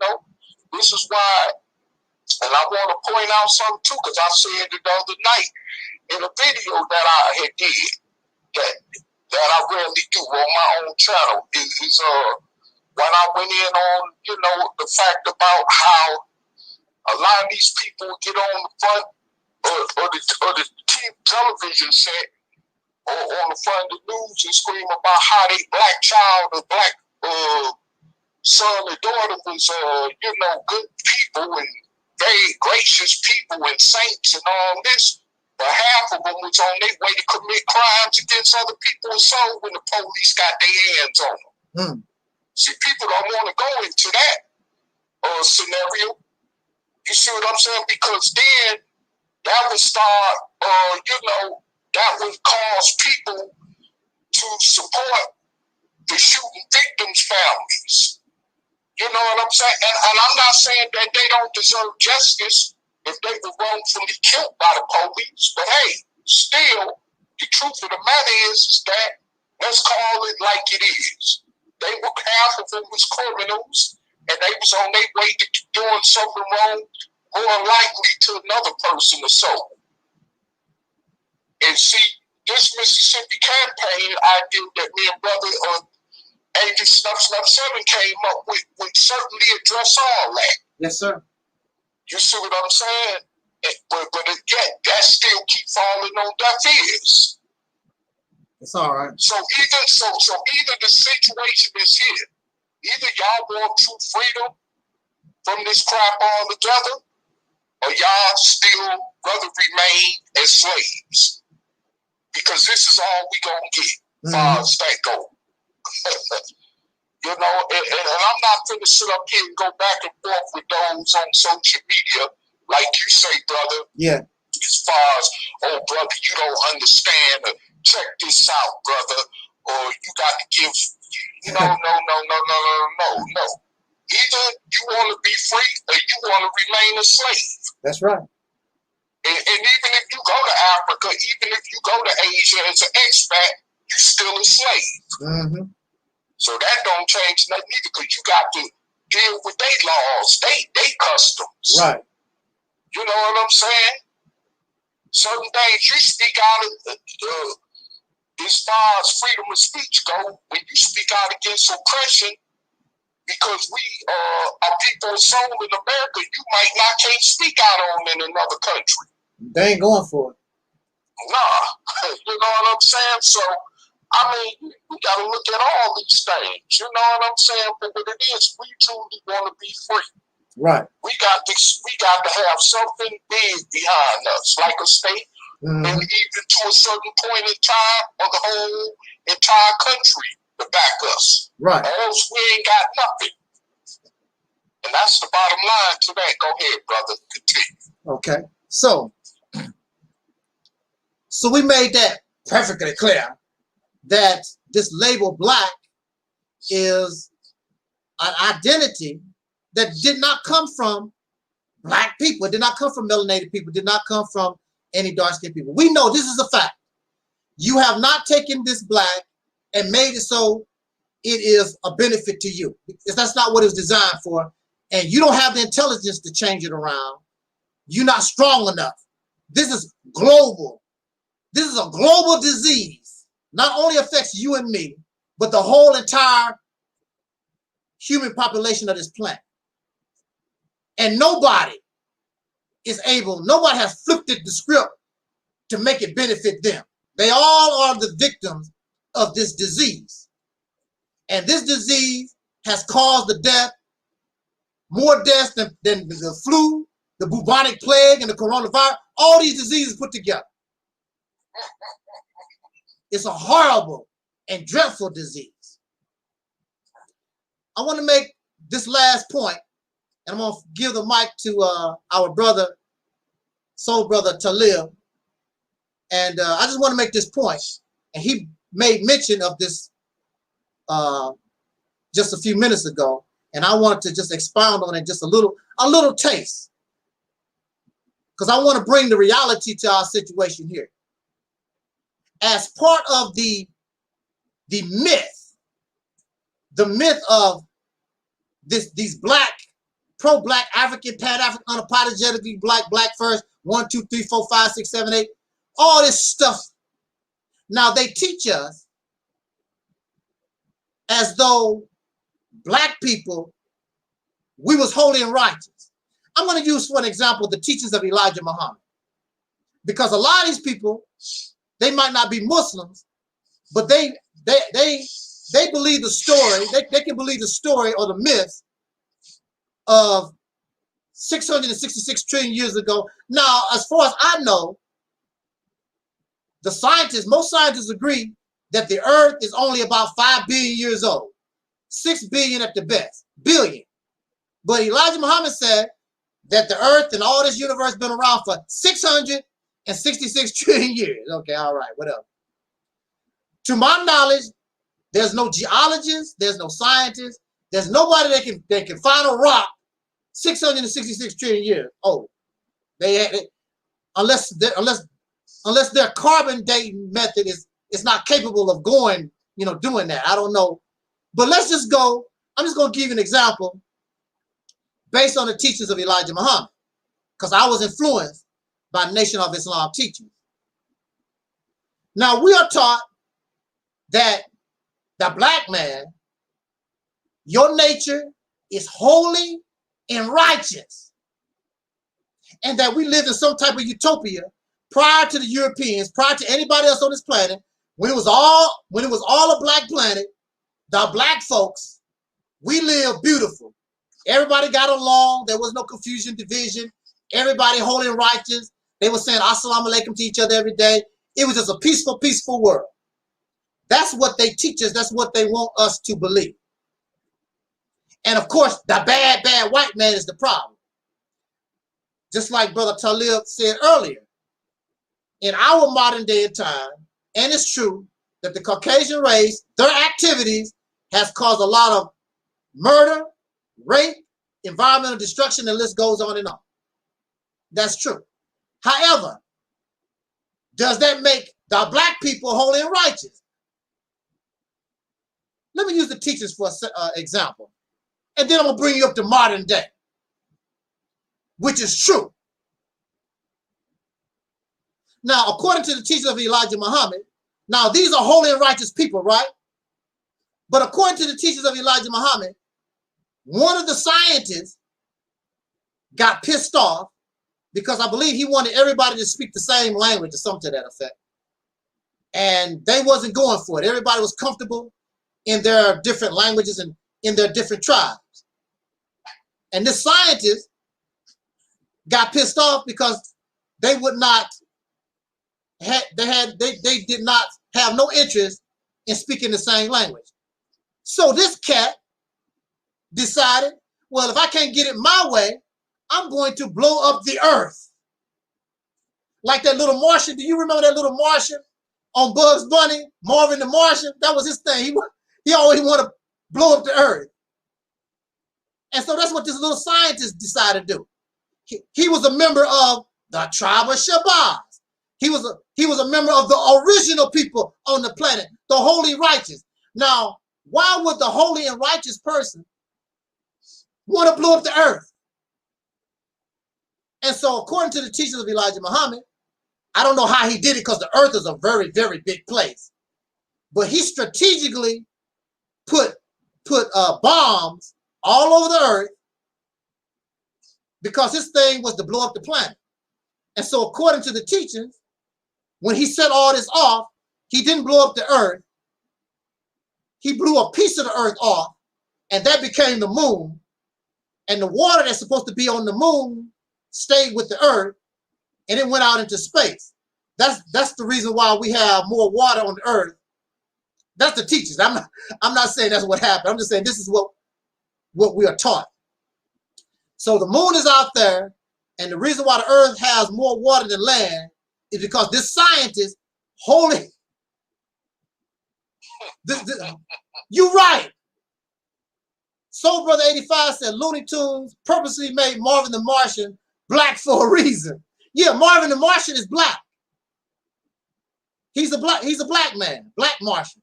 this is why, and I want to point out something too, because I said it the other night in a video that I had did, that I rarely do on my own channel, is when I went in on, the fact about how a lot of these people get on the front or the television set or on the front of the news and scream about how they black child or black say son and daughter was, good people and very gracious people and saints and all this. But half of them was on their way to commit crimes against other people and so when the police got their hands on them. See, people don't want to go into that scenario. You see what I'm saying? Because then that would start, that would cause people to support the shooting victims' families. You know what I'm saying? And I'm not saying that they don't deserve justice if they were wrongfully killed by the police. But hey, still, the truth of the matter is that, let's call it like it is. They were, half of them was criminals, and they was on their way to doing something wrong, more likely to another person or so. And see, this Mississippi campaign idea that me and brother Agent Snuff 7 came up with would certainly address all that. Yes, sir. You see what I'm saying? But again, that still keep falling on deaf ears. It's all right. So either the situation is here. Either y'all want true freedom from this crap altogether, or y'all still rather remain as slaves. Because this is all we gonna get as far as that goes. And I'm not gonna sit up here and go back and forth with those on social media, like you say, brother. Yeah. As far as, oh, brother, you don't understand, or check this out, brother, or you got to give, no. Either you want to be free or you want to remain a slave. That's right. And even if you go to Africa, even if you go to Asia as an expat, you're still a slave. So that don't change nothing either, because you got to deal with their laws, they customs. Right. You know what I'm saying? Certain things you speak out of, as far as freedom of speech go, when you speak out against oppression, because we are people of soul in America, you might not can't speak out on in another country. They ain't going for it. Nah, you know what I'm saying? So, I mean, we got to look at all these things. You know what I'm saying? But what it is, we truly want to be free. Right. We got to have something big behind us, like a state, and even to a certain point in time, or the whole entire country to back us. Right. Or else we ain't got nothing. And that's the bottom line to that. Go ahead, brother. Continue. Okay. So we made that perfectly clear that this label black is an identity that did not come from black people. It did not come from melanated people. It did not come from any dark-skinned people. We know this is a fact. You have not taken this black and made it so it is a benefit to you. That's not what it was designed for. And you don't have the intelligence to change it around. You're not strong enough. This is global. This is a global disease. Not only affects you and me, but the whole entire human population of this planet. And nobody has flipped the script to make it benefit them. They all are the victims of this disease. And this disease has caused the death, more deaths than the flu, the bubonic plague, and the coronavirus, all these diseases put together. It's a horrible and dreadful disease. I want to make this last point, and I'm going to give the mic to our brother, soul brother Taalik. And I just want to make this point. And he made mention of this just a few minutes ago, and I want to just expound on it just a little taste, because I want to bring the reality to our situation here. As part of the myth of these black, pro-black, African, pan-African, unapologetically black first, 1, 2, 3, 4, 5, 6, 7, 8, all this stuff. Now they teach us as though black people, we was holy and righteous. I'm going to use for an example the teachings of Elijah Muhammad, because a lot of these people, they might not be Muslims, but they they believe the story, they can believe the story or the myth of 666 trillion years ago. Now, as far as I know, the scientists, most scientists agree that the earth is only about 5 billion years old. 6 billion at the best, billion. But Elijah Muhammad said that the earth and all this universe been around for 666 trillion years. Okay, all right, whatever. To my knowledge, there's no geologist, there's no scientist, there's nobody that can find a rock 666 trillion years old. Unless their carbon dating method is not capable of going, doing that. I don't know. But let's just go. I'm just going to give you an example based on the teachings of Elijah Muhammad, because I was influenced by Nation of Islam teachings. Now, we are taught that the black man, your nature is holy and righteous, and that we live in some type of utopia prior to the Europeans, prior to anybody else on this planet, when it was all a black planet. The black folks, we live beautiful. Everybody got along. There was no confusion, division. Everybody holy and righteous. They were saying assalamu alaikum to each other every day. It was just a peaceful, peaceful world. That's what they teach us. That's what they want us to believe. And of course, the bad, bad white man is the problem. Just like Brother Taalik said earlier, in our modern day and time, and it's true that the Caucasian race, their activities has caused a lot of murder, rape, environmental destruction, and the list goes on and on. That's true. However, does that make the black people holy and righteous? Let me use the teachers for an example. And then I'm going to bring you up to modern day, which is true. Now, according to the teachings of Elijah Muhammad, now these are holy and righteous people, right? But according to the teachings of Elijah Muhammad, one of the scientists got pissed off because I believe he wanted everybody to speak the same language or something to that effect. And they wasn't going for it. Everybody was comfortable in their different languages and in their different tribes. And this scientist got pissed off because they would not they did not have no interest in speaking the same language. So this cat decided, well, if I can't get it my way, I'm going to blow up the earth. Like that little Martian. Do you remember that little Martian on Bugs Bunny, Marvin the Martian? That was his thing. He always wanted to blow up the earth. And so that's what this little scientist decided to do. He was a member of the tribe of Shabazz. He was a member of the original people on the planet, the holy righteous. Now, why would the holy and righteous person want to blow up the earth? And so according to the teachings of Elijah Muhammad, I don't know how he did it because the earth is a very, very big place. But he strategically put bombs all over the earth because his thing was to blow up the planet. And so according to the teachings, when he set all this off, he didn't blow up the earth. He blew a piece of the earth off, and that became the moon. And the water that's supposed to be on the moon stayed with the earth, and it went out into space. That's the reason why we have more water on the earth. That's the teachings. I'm not saying that's what happened. I'm just saying this is what we are taught. So the moon is out there, and the reason why the earth has more water than land is because this scientist, holy, you're right. Soul Brother 85 said Looney Tunes purposely made Marvin the Martian black for a reason. Yeah, Marvin the Martian is black. He's a black man, black Martian.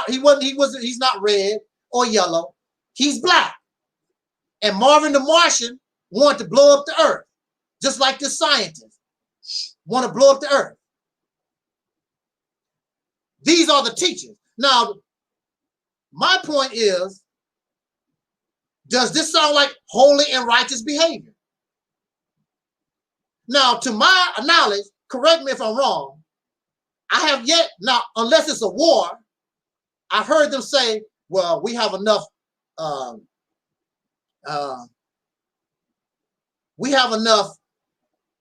He's not red or yellow. He's black. And Marvin the Martian wanted to blow up the earth, just like this scientist want to blow up the earth. These are the teachings. Now, my point is, does this sound like holy and righteous behavior? Now, to my knowledge, correct me if I'm wrong, I have yet, now, unless it's a war, I've heard them say, well, we have enough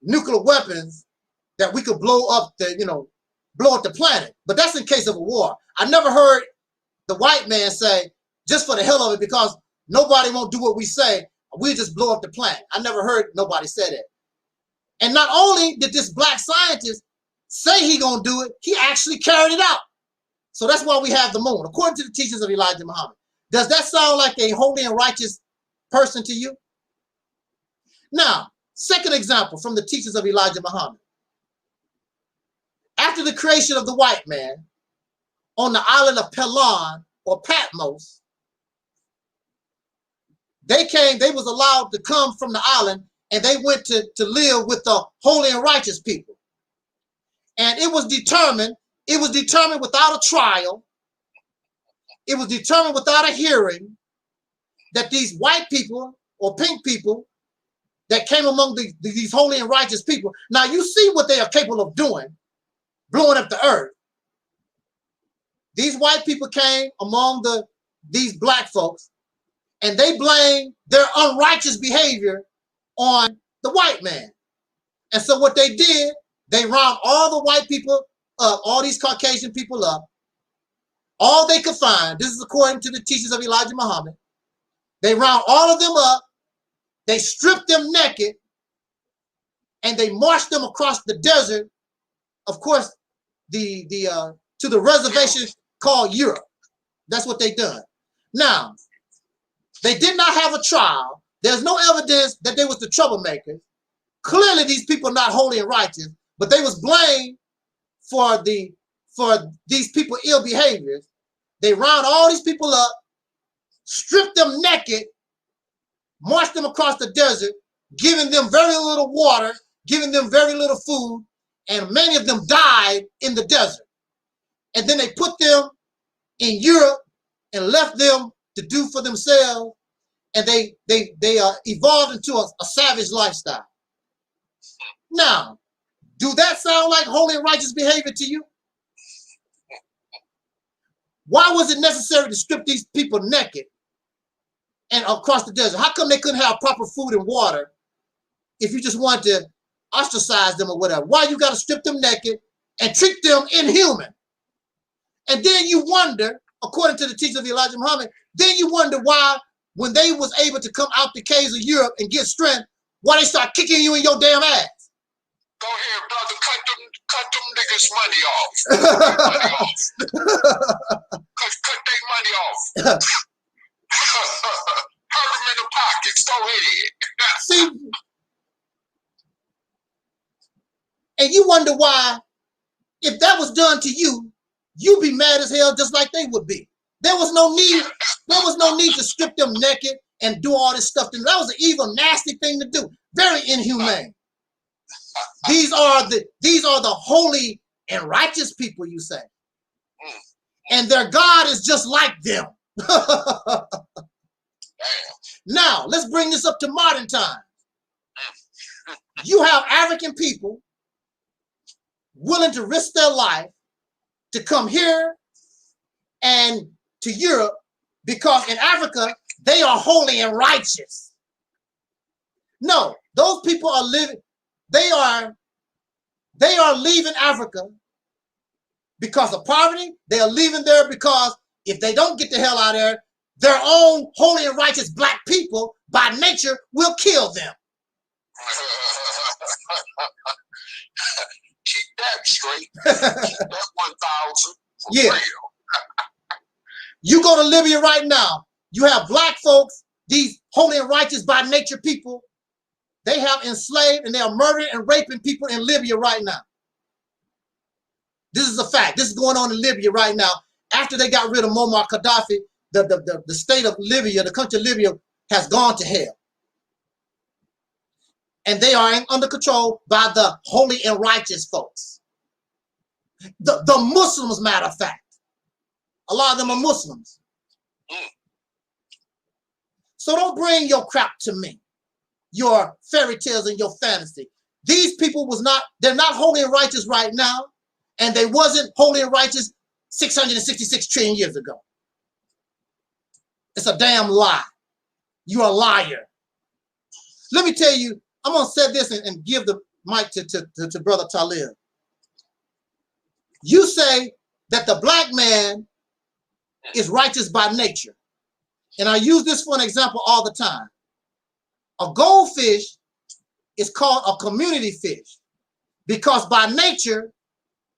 nuclear weapons that we could blow up the planet. But that's in case of a war. I never heard the white man say, just for the hell of it, because nobody won't do what we say, we just blow up the planet. I never heard nobody say that. And not only did this black scientist say he gonna do it, he actually carried it out. So that's why we have the moon, according to the teachings of Elijah Muhammad. Does that sound like a holy and righteous person to you? Now, second example from the teachings of Elijah Muhammad. After the creation of the white man on the island of Pelon or Patmos, they was allowed to come from the island, and they went to live with the holy and righteous people. And it was determined without a trial, it was determined without a hearing, that these white people or pink people that came among these holy and righteous people. Now you see what they are capable of doing, blowing up the earth. These white people came among these black folks, and they blamed their unrighteous behavior on the white man. And so what they did, they round all the white people up, all these Caucasian people up, all they could find. This is according to the teachings of Elijah Muhammad. They round all of them up, they stripped them naked, and they marched them across the desert, of course, to the reservation called Europe. That's what they done. Now, they did not have a trial. There's no evidence that they was the troublemakers. Clearly, these people are not holy and righteous, but they was blamed for these people ill behaviors. They round all these people up, stripped them naked, marched them across the desert, giving them very little water, giving them very little food, and many of them died in the desert. And then they put them in Europe and left them to do for themselves, and they evolved into a savage lifestyle. Now, do that sound like holy and righteous behavior to you? Why was it necessary to strip these people naked and across the desert? How come they couldn't have proper food and water if you just wanted to ostracize them or whatever? Why you got to strip them naked and treat them inhuman? And then you wonder, according to the teachings of Elijah Muhammad, then you wonder why, when they was able to come out the caves of Europe and get strength, why they start kicking you in your damn ass. Go ahead, brother, cut them niggas money off. Cut their money off. Hurt them in the pockets. Go ahead. See, and you wonder why, if that was done to you, you'd be mad as hell just like they would be. There was no need to strip them naked and do all this stuff to them. That was an evil, nasty thing to do. Very inhumane. These are the holy and righteous people, you say. And their God is just like them. Now, let's bring this up to modern times. You have African people willing to risk their life to come here and to Europe, because in Africa, they are holy and righteous. No, those people are living, they are leaving Africa because of poverty. They are leaving there because if they don't get the hell out of there, their own holy and righteous black people by nature will kill them. Keep that straight. Keep that 1,000 for real. You go to Libya right now, you have black folks, these holy and righteous by nature people, they have enslaved and they are murdering and raping people in Libya right now. This is a fact. This is going on in Libya right now. After they got rid of Muammar Gaddafi, the state of Libya, the country of Libya, has gone to hell. And they are under control by the holy and righteous folks. The Muslims, matter of fact. A lot of them are Muslims. So don't bring your crap to me, your fairy tales and your fantasy. These people they're not holy and righteous right now, and they wasn't holy and righteous 666 trillion years ago. It's a damn lie. You're a liar. Let me tell you, I'm going to say this and give the mic to Brother Taalik. You say that the black man is righteous by nature. And I use this for an example all the time. A goldfish is called a community fish because by nature,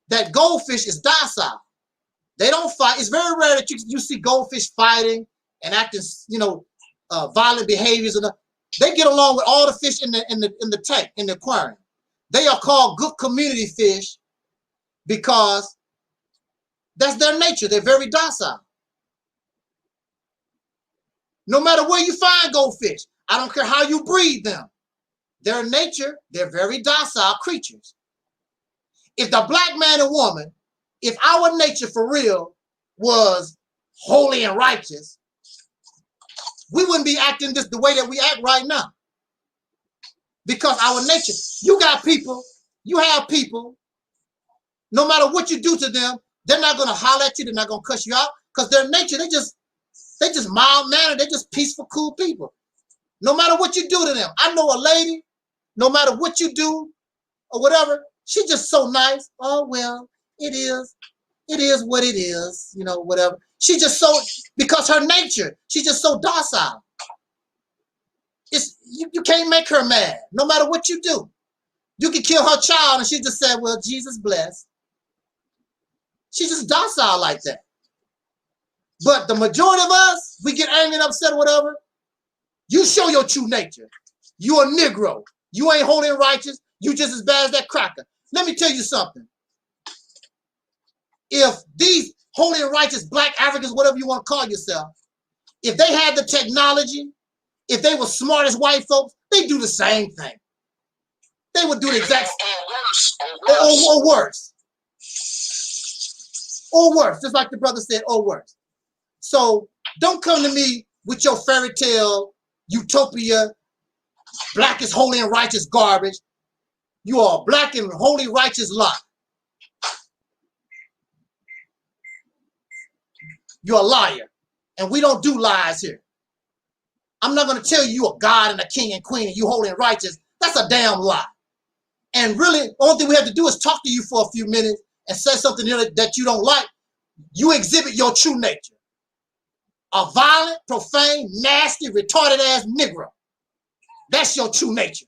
that goldfish is docile. They don't fight. It's very rare that you see goldfish fighting and acting, violent behaviors. And they get along with all the fish in the tank, in the aquarium. They are called good community fish because that's their nature. They're very docile. No matter where you find goldfish, I don't care how you breed them. Their nature, they're very docile creatures. If the black man and woman, if our nature for real was holy and righteous, we wouldn't be acting just the way that we act right now. Because our nature, you have people, no matter what you do to them, they're not going to holler at you, they're not going to cuss you out, because their nature, they just mild-mannered, they're just peaceful, cool people. No matter what you do to them. I know a lady, no matter what you do or whatever, she's just so nice. Oh, well, it is what it is, whatever. She just so, because her nature, she's just so docile. You can't make her mad, no matter what you do. You can kill her child and she just said, well, Jesus bless. She's just docile like that. But the majority of us, we get angry and upset or whatever. You show your true nature. You a Negro. You ain't holy and righteous. You just as bad as that cracker. Let me tell you something. If these holy and righteous black Africans, whatever you want to call yourself, if they had the technology, if they were smart as white folks, they do the same thing. They would do the exact or worse. Or worse, just like the brother said, or worse. So don't come to me with your fairy tale, utopia, black is holy and righteous garbage. You are a black and holy righteous lie. You're a liar. And we don't do lies here. I'm not going to tell you you're a God and a king and queen and you holy and righteous. That's a damn lie. And really, the only thing we have to do is talk to you for a few minutes and say something that you don't like. You exhibit your true nature. A violent, profane, nasty, retarded ass Negro. That's your true nature.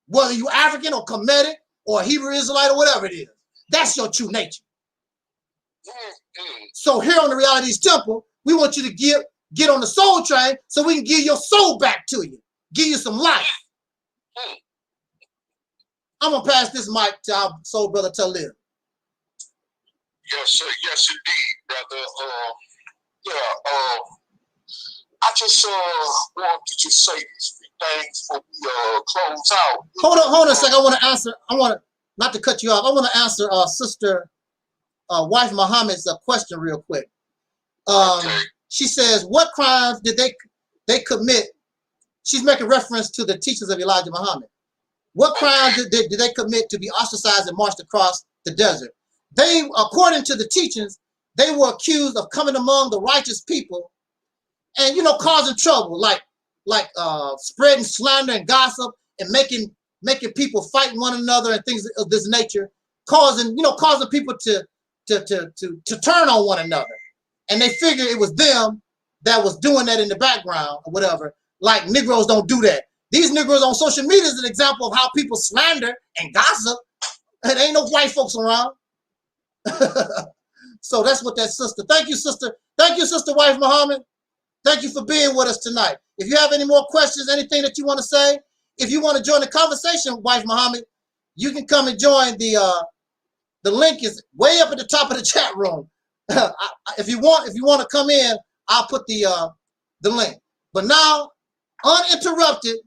Whether you African or Kemetic or Hebrew Israelite or whatever it is. That's your true nature. So here on the Reality's Temple, we want you to get on the soul train so we can give your soul back to you. Give you some life. I'm going to pass this mic to our soul brother Taalik. Yes, sir. Yes, indeed, brother. I just wanted to just say these three things before we close out. Hold on a second. I want to, not to cut you off, I want to answer Sister Wife Muhammad's question real quick. Okay. She says, what crimes did they commit? She's making reference to the teachings of Elijah Muhammad. What crimes did they commit to be ostracized and marched across the desert? They, according to the teachings, they were accused of coming among the righteous people and, causing trouble, like spreading slander and gossip and making people fight one another and things of this nature, causing people to turn on one another. And they figured it was them that was doing that in the background or whatever. Like Negroes don't do that. These Negroes on social media is an example of how people slander and gossip. And ain't no white folks around. So that's what that sister. Thank you, sister. Thank you, Sister Wife Muhammad. Thank you for being with us tonight. If you have any more questions, anything that you want to say, if you want to join the conversation, Wife Muhammad, you can come and join the link is way up at the top of the chat room. If you want to come in, I'll put the link. But now, uninterrupted,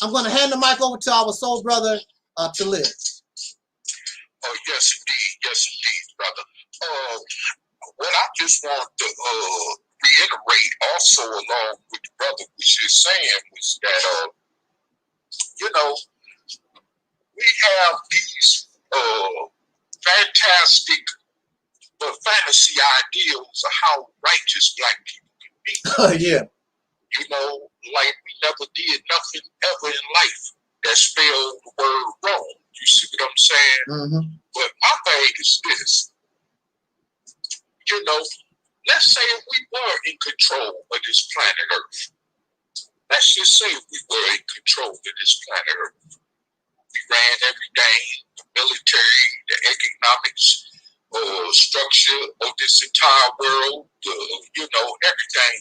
I'm going to hand the mic over to our soul brother Taalik. Oh, yes, indeed, brother. What I just want to reiterate also along with the brother was just saying was that, we have these fantastic but fantasy ideals of how righteous black people can be. Yeah. You know, like we never did nothing ever in life that spelled the word wrong. You see what I'm saying? Mm-hmm. But my thing is this. You know, let's say if we were in control of this planet Earth. Let's just say if we were in control of this planet Earth. We ran everything, the military, the economics, structure of this entire world, you know, everything.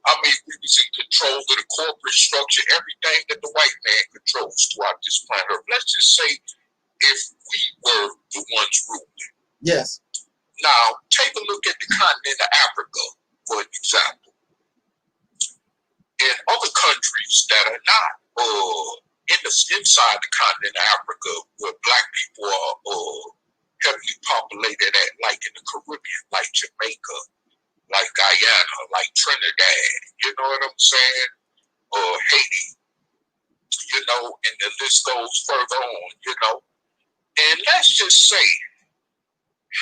I mean, we was in control of the corporate structure, everything that the white man controls throughout this planet Earth. Let's just say if we were the ones ruling. Yes. Now, take a look at the continent of Africa, for an example. In other countries that are not inside the continent of Africa, where black people are heavily populated at, like in the Caribbean, like Jamaica, like Guyana, like Trinidad, you know what I'm saying? Or Haiti, you know, and the list goes further on, you know. And let's just say,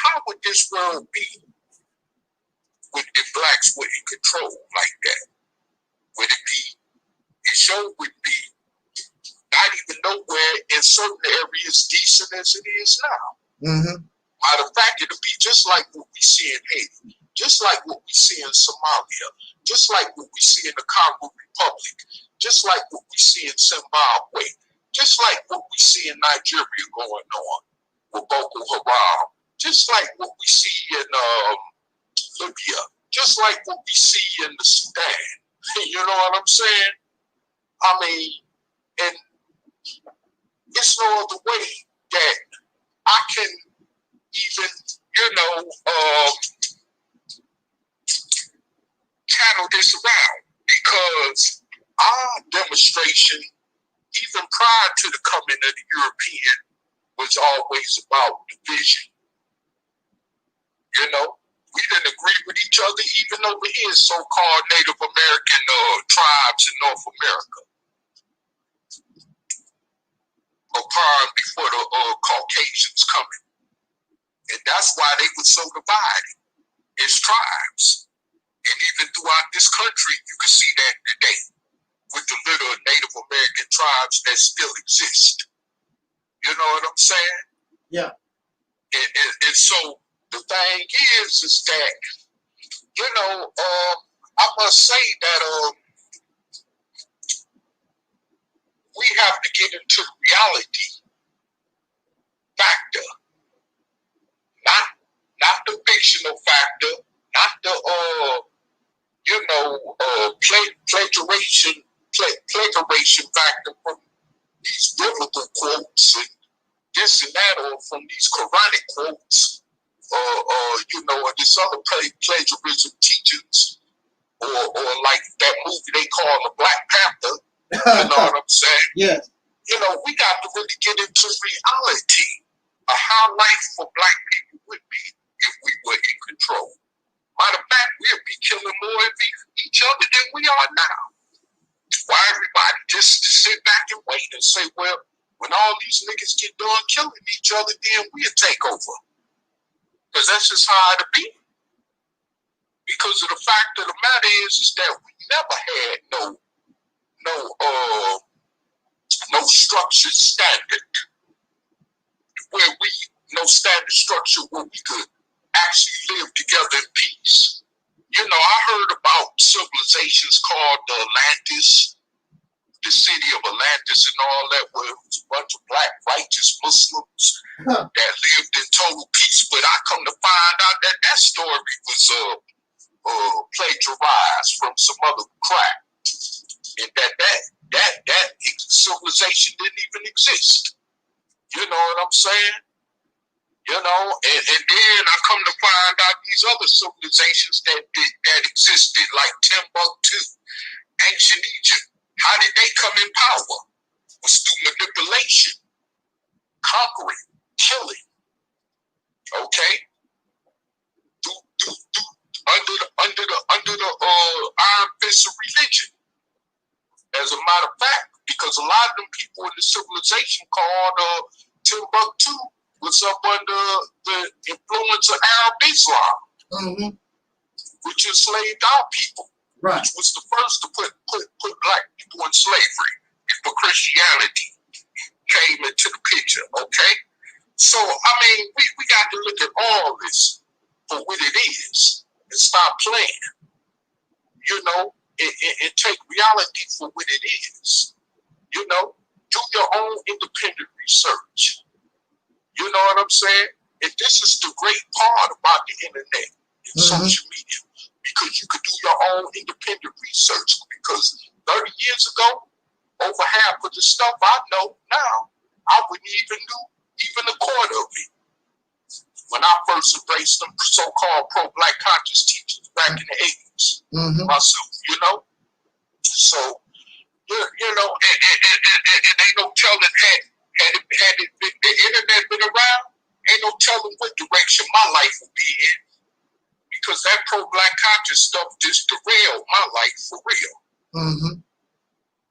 how would this world be if blacks were in control like that? Would it be, it sure would be not even nowhere in certain areas decent as it is now. Mm-hmm. Matter of fact, it'll be just like what we see in Haiti, just like what we see in Somalia, just like what we see in the Congo Republic, just like what we see in Zimbabwe, just like what we see in Nigeria going on with Boko Haram, just like what we see in Libya, just like what we see in the Sudan. You know what I'm saying? I mean, and it's no other way that I can even, you know, channel this around, because our demonstration, even prior to the coming of the European, was always about division. You know, we didn't agree with each other even over here, so-called Native American tribes in North America. Upon before the Caucasians coming. And that's why they were so divided as tribes. And even throughout this country, you can see that today with the little Native American tribes that still exist. You know what I'm saying? Yeah. And so the thing is that, you know, I must say that we have to get into the reality factor, not the fictional factor, not the you know, plagiarization factor from these biblical quotes and this and that, or from these Quranic quotes, you know, or this other plagiarism teachings, or like that movie they call The Black Panther. You know what I'm saying? Yes. You know, we got to really get into reality of how life for black people would be if we were in control. Matter of fact, we'd be killing more of each other than we are now. Why everybody just sit back and wait and say, well, when all these niggas get done killing each other, then we'll take over. Because that's just how it'll be. Because of the fact of the matter is that we never had no structured standard where no standard structure where we could actually live together in peace. You know, I heard about civilizations called the Atlantis, the city of Atlantis and all that, where it was a bunch of black righteous Muslims that lived in total peace. But I come to find out that that story was plagiarized from some other crack. And that civilization didn't even exist. You know what I'm saying? You know, and then I come to find out these other civilizations that existed, like Timbuktu, ancient Egypt. How did they come in power? It was through manipulation, conquering, killing. Okay, under the iron fist of religion. As a matter of fact, because a lot of them people in the civilization called Timbuktu was up under the influence of Arab Islam, which enslaved our people, which was the first to put black people in slavery before Christianity came into the picture, okay? So, I mean, we got to look at all this for what it is and stop playing, you know, and take reality for what it is. You know, do your own independent research. You know what I'm saying? And this is the great part about the internet and social media, because you could do your own independent research. Because 30 years ago, over half of the stuff I know now, I wouldn't even know even a quarter of it. When I first embraced them so-called pro-black conscious teachers back in the 80s, myself, you know? So, you know, and ain't no telling, had the internet been around, ain't no telling what direction my life would be in, because that pro-black conscious stuff just derailed my life for real.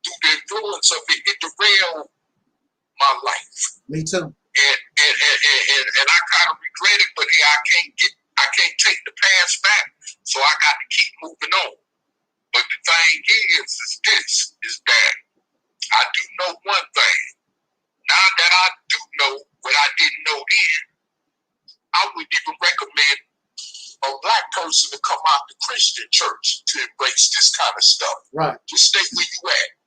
Through the influence of it, it derailed my life. Me too. And I kind of regret it, but I can't take the past back, so I got to keep moving on. But the thing is that I do know one thing. Now that I do know what I didn't know then, I would even recommend a black person to come out the Christian church to embrace this kind of stuff. Right. Just stay where you at.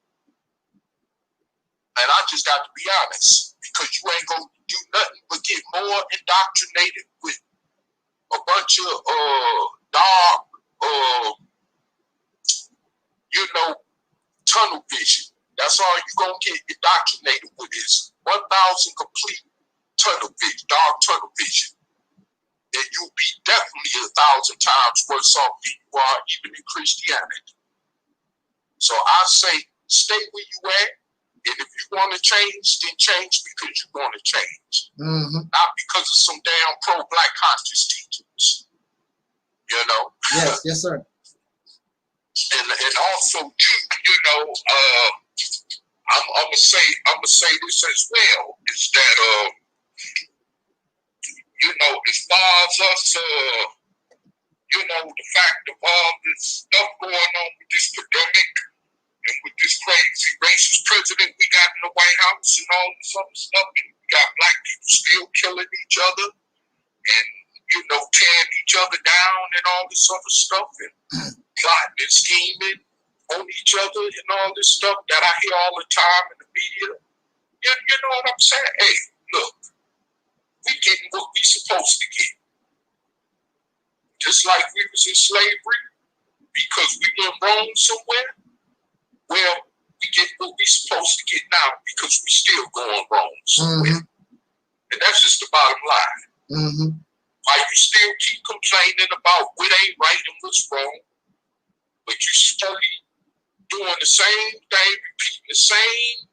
And I just got to be honest, because you ain't going to do nothing but get more indoctrinated with a bunch of dark, you know, tunnel vision. That's all you're going to get indoctrinated with is 1,000 complete tunnel vision, dark tunnel vision. And you'll be definitely 1,000 times worse off than you are even in Christianity. So I say, stay where you at. And if you want to change, then change because you want to change. Not because of some damn pro-black conscious teachers. You know? Yes, sir. And also, too, you know, I'm gonna say this as well, is that you know, as far as us, you know, the fact of all this stuff going on with this pandemic, and with this crazy racist president we got in the White House and all this other stuff, and we got black people still killing each other and, you know, tearing each other down and all this other stuff, and plotting and scheming on each other and all this stuff that I hear all the time in the media. You know what I'm saying? Hey, look, we getting what we supposed to get. Just like we was in slavery because we went wrong somewhere. Well, we get what we supposed to get now because we still going wrong somewhere. And that's just the bottom line. Why you still keep complaining about what ain't right and what's wrong, but you slowly doing the same thing, repeating the same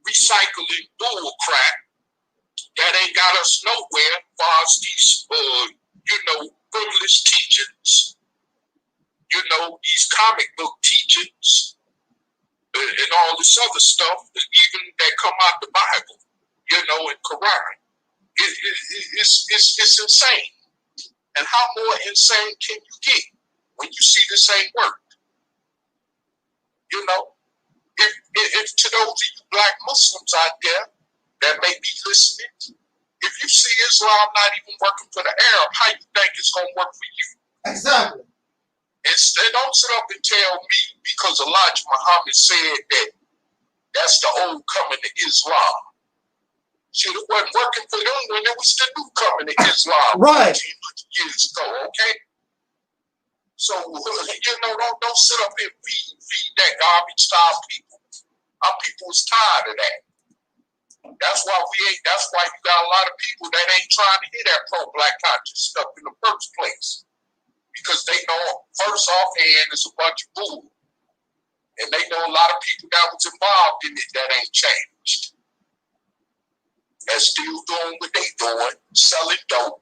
recycling bull crap that ain't got us nowhere as far as these, you know, frivolous teachings, you know, these comic book teachings, and all this other stuff, even that come out the Bible, you know, and Quran. It's insane. And how more insane can you get when you see this ain't work? You know, if to those of you black Muslims out there that may be listening, if you see Islam not even working for the Arab, how you think it's going to work for you? Exactly. And don't sit up and tell me because Elijah Muhammad said that that's the old coming to Islam. See, it wasn't working for them when it was the new coming to Islam. Right. 1500 years ago, okay? So, you know, don't sit up and feed that garbage to our people. Our people is tired of that. That's why you got a lot of people that ain't trying to hear that pro-black conscious stuff in the first place. Because they know, first offhand, it's a bunch of bull. And they know a lot of people that was involved in it that ain't changed. That's still doing what they doing, selling dope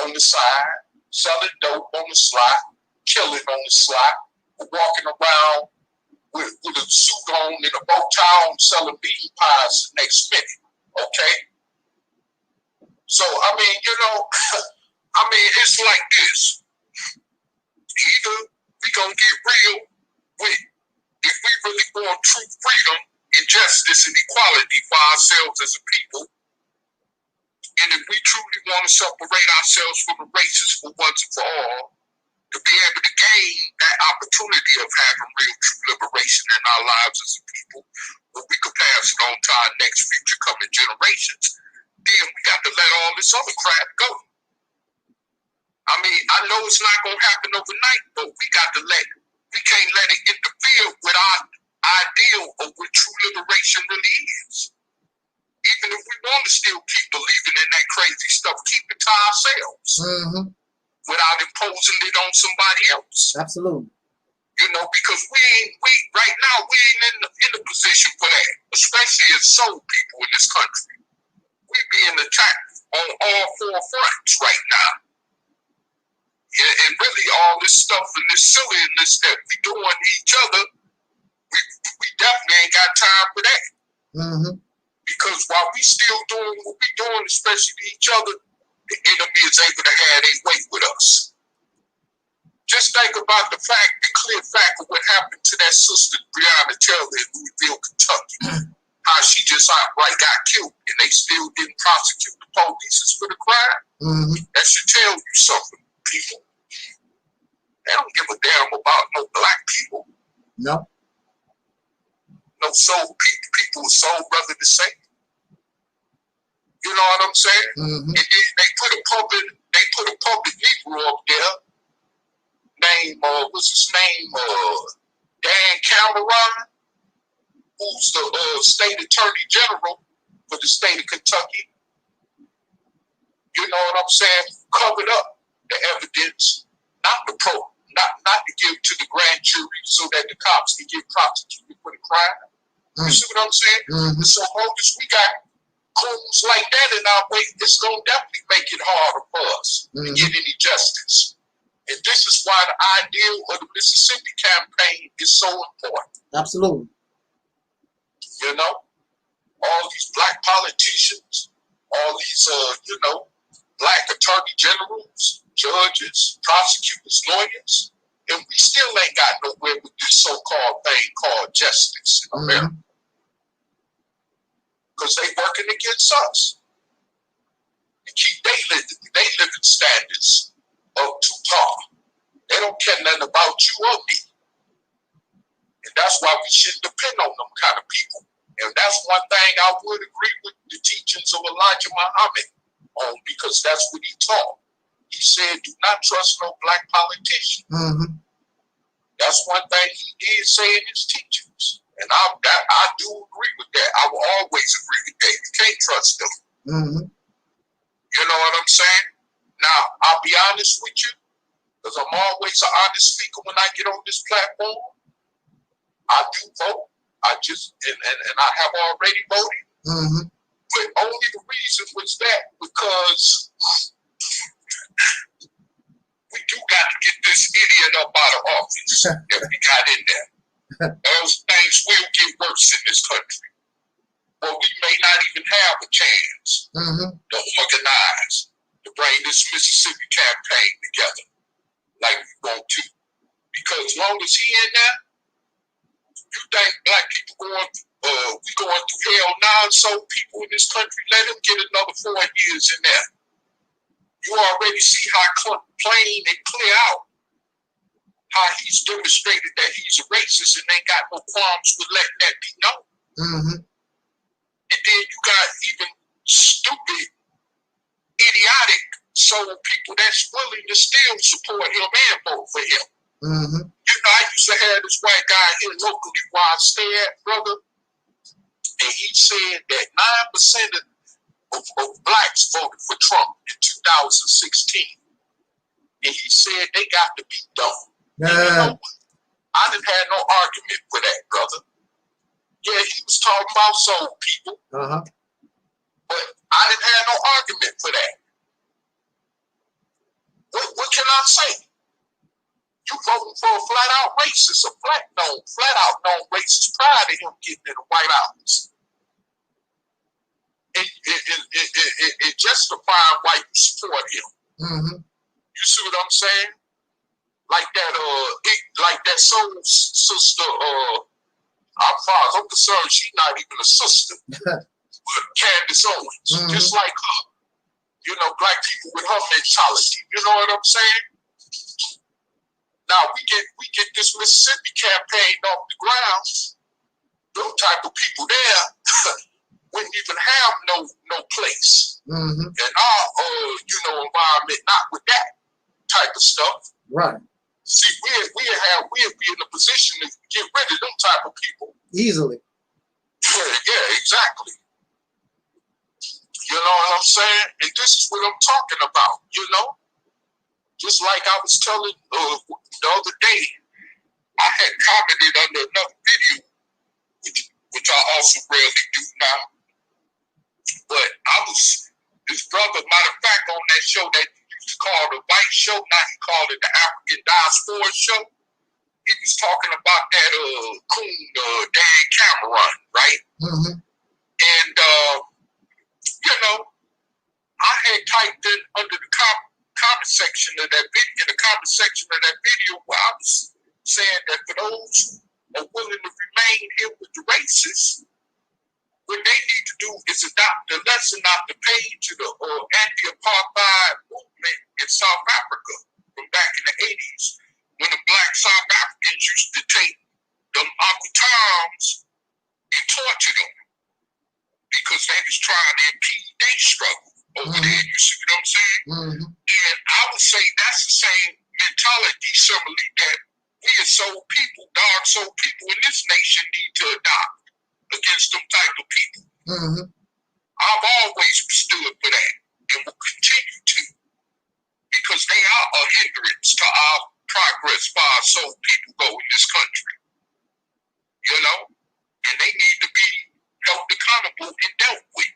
on the side, selling dope on the slot, killing on the slot, walking around with a suit on and a bow tie on, selling bean pies the next minute, okay? So, I mean, you know, I mean, it's like this. Either we gonna get real with, if we really want true freedom and justice and equality for ourselves as a people, and if we truly want to separate ourselves from the races for once and for all, to be able to gain that opportunity of having real true liberation in our lives as a people, where we could pass it on to our next future coming generations, then we got to let all this other crap go. I mean, I know it's not going to happen overnight, but we can't let it interfere with our ideal of what true liberation really is. Even if we want to still keep believing in that crazy stuff, keep it to ourselves. Mm-hmm. Without imposing it on somebody else. Absolutely. You know, because we right now, we ain't in the position for that, especially as soul people in this country. We being attacked on all four fronts right now. Yeah, and really all this stuff and this silliness that we doing to each other, we definitely ain't got time for that. Mm-hmm. Because while we still doing what we doing, especially to each other, the enemy is able to have their way with us. Just think about the clear fact of what happened to that sister, Breonna Taylor in Louisville, Kentucky. How she just outright got killed and they still didn't prosecute the police for the crime. Mm-hmm. That should tell you something, people. They don't give a damn about no black people. No. No soul people with soul brother to say. You know what I'm saying? Mm-hmm. And then they put a public Negro up there. What's his name? Dan Cameron, who's the state attorney general for the state of Kentucky. You know what I'm saying? Covered up the evidence, not to give to the grand jury so that the cops can get prosecuted for the crime. Mm-hmm. You see what I'm saying? Mm-hmm. So long as we got coons like that in our way, it's going to definitely make it harder for us to get any justice. And this is why the ideal of the Mississippi campaign is so important. Absolutely. You know, all these black politicians, all these, black attorney generals, judges, prosecutors, lawyers, and we still ain't got nowhere with this so-called thing called justice in America. Because they working against us and keep they living standards up to par. They don't care nothing about you or me. And that's why we shouldn't depend on them kind of people. And that's one thing I would agree with the teachings of Elijah Muhammad on, because that's what he taught. He said, do not trust no black politician. Mm-hmm. That's one thing he did say in his teachings. And I do agree with that. I will always agree with that. You can't trust them. Mm-hmm. You know what I'm saying? Now, I'll be honest with you, because I'm always an honest speaker when I get on this platform. I do vote. I have already voted. Mm-hmm. But only the reason was that because we do got to get this idiot up out of office that we got in there. Those things will get worse in this country. But we may not even have a chance to organize, to bring this Mississippi campaign together like we want to. Because as long as he in there, you think black people we going through hell now, so people in this country, let him get another 4 years in there. You already see how plain and clear out how he's demonstrated that he's a racist and ain't got no qualms with letting that be known. Mm-hmm. And then you got even stupid, idiotic soul people that's willing to still support him and vote for him. Mm-hmm. You know, I used to have this white guy here locally where I stay at, brother, and he said that 9% of blacks voted for Trump in 2016. And he said they got to be dumb. And you know, I didn't have no argument for that, brother. Yeah, he was talking about soul people. But I didn't have no argument for that. What can I say? You voting for a flat-out racist, a flat-out known racist prior to him getting in the White House. And it justifies why you support him. Mm-hmm. You see what I'm saying? Like that soul sister, our father, I'm concerned she's not even a sister. Candace Owens, Mm-hmm. just like her. You know, black people with her mentality. You know what I'm saying? Now we get this Mississippi campaign off the ground. Those type of people there wouldn't even have no place Mm-hmm. in our environment, not with that type of stuff. Right. See, we'd be in a position to get rid of them type of people Easily. Yeah, exactly. You know what I'm saying? And this is what I'm talking about. You know, just like I was telling the other day, I had commented under another video, which I also rarely do now. But this brother, matter of fact, on that show that used to call the White Show, now he called it the African Diaspora Show. He was talking about that coon, Dan Cameron, right? Mm-hmm. And you know, I had typed in under the comment section of that video, in the comment section of that video, where I was saying that for those who are willing to remain here with the racists, what they need to do is adopt the lesson out the page of the anti-apartheid movement in South Africa from back in the 80s, when the black South Africans used to take them Uncle Toms and torture them because they was trying to impede their struggle over there. You see what I'm saying? Mm-hmm. And I would say that's the same mentality, similarly, that we as soul people, dark soul people in this nation need to adopt against them type of people. Mm-hmm. I've always stood for that and will continue to, because they are a hindrance to our progress for our soul people go in this country. You know? And they need to be held accountable and dealt with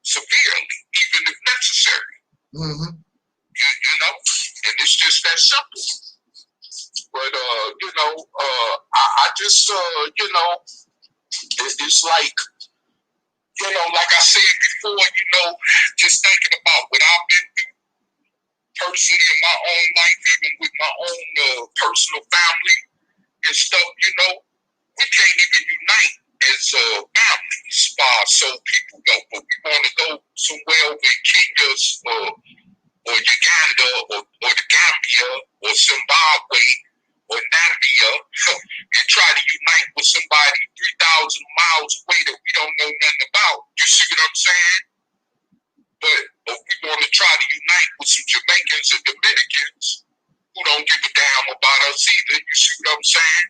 severely, even if necessary. Mm-hmm. You know? And it's just that simple. But, you know, I just, you know, it's like, you know, like I said before, you know, just thinking about what I've been through personally in my own life, even with my own personal family and stuff, you know, we can't even unite as families for our soul people go. But we want to go somewhere over in Kenya or Uganda or the Gambia or Zimbabwe or Namibia and try to unite with somebody 3,000 miles away that we don't know nothing about. You see what I'm saying? But we want to try to unite with some Jamaicans and Dominicans who don't give a damn about us either. You see what I'm saying?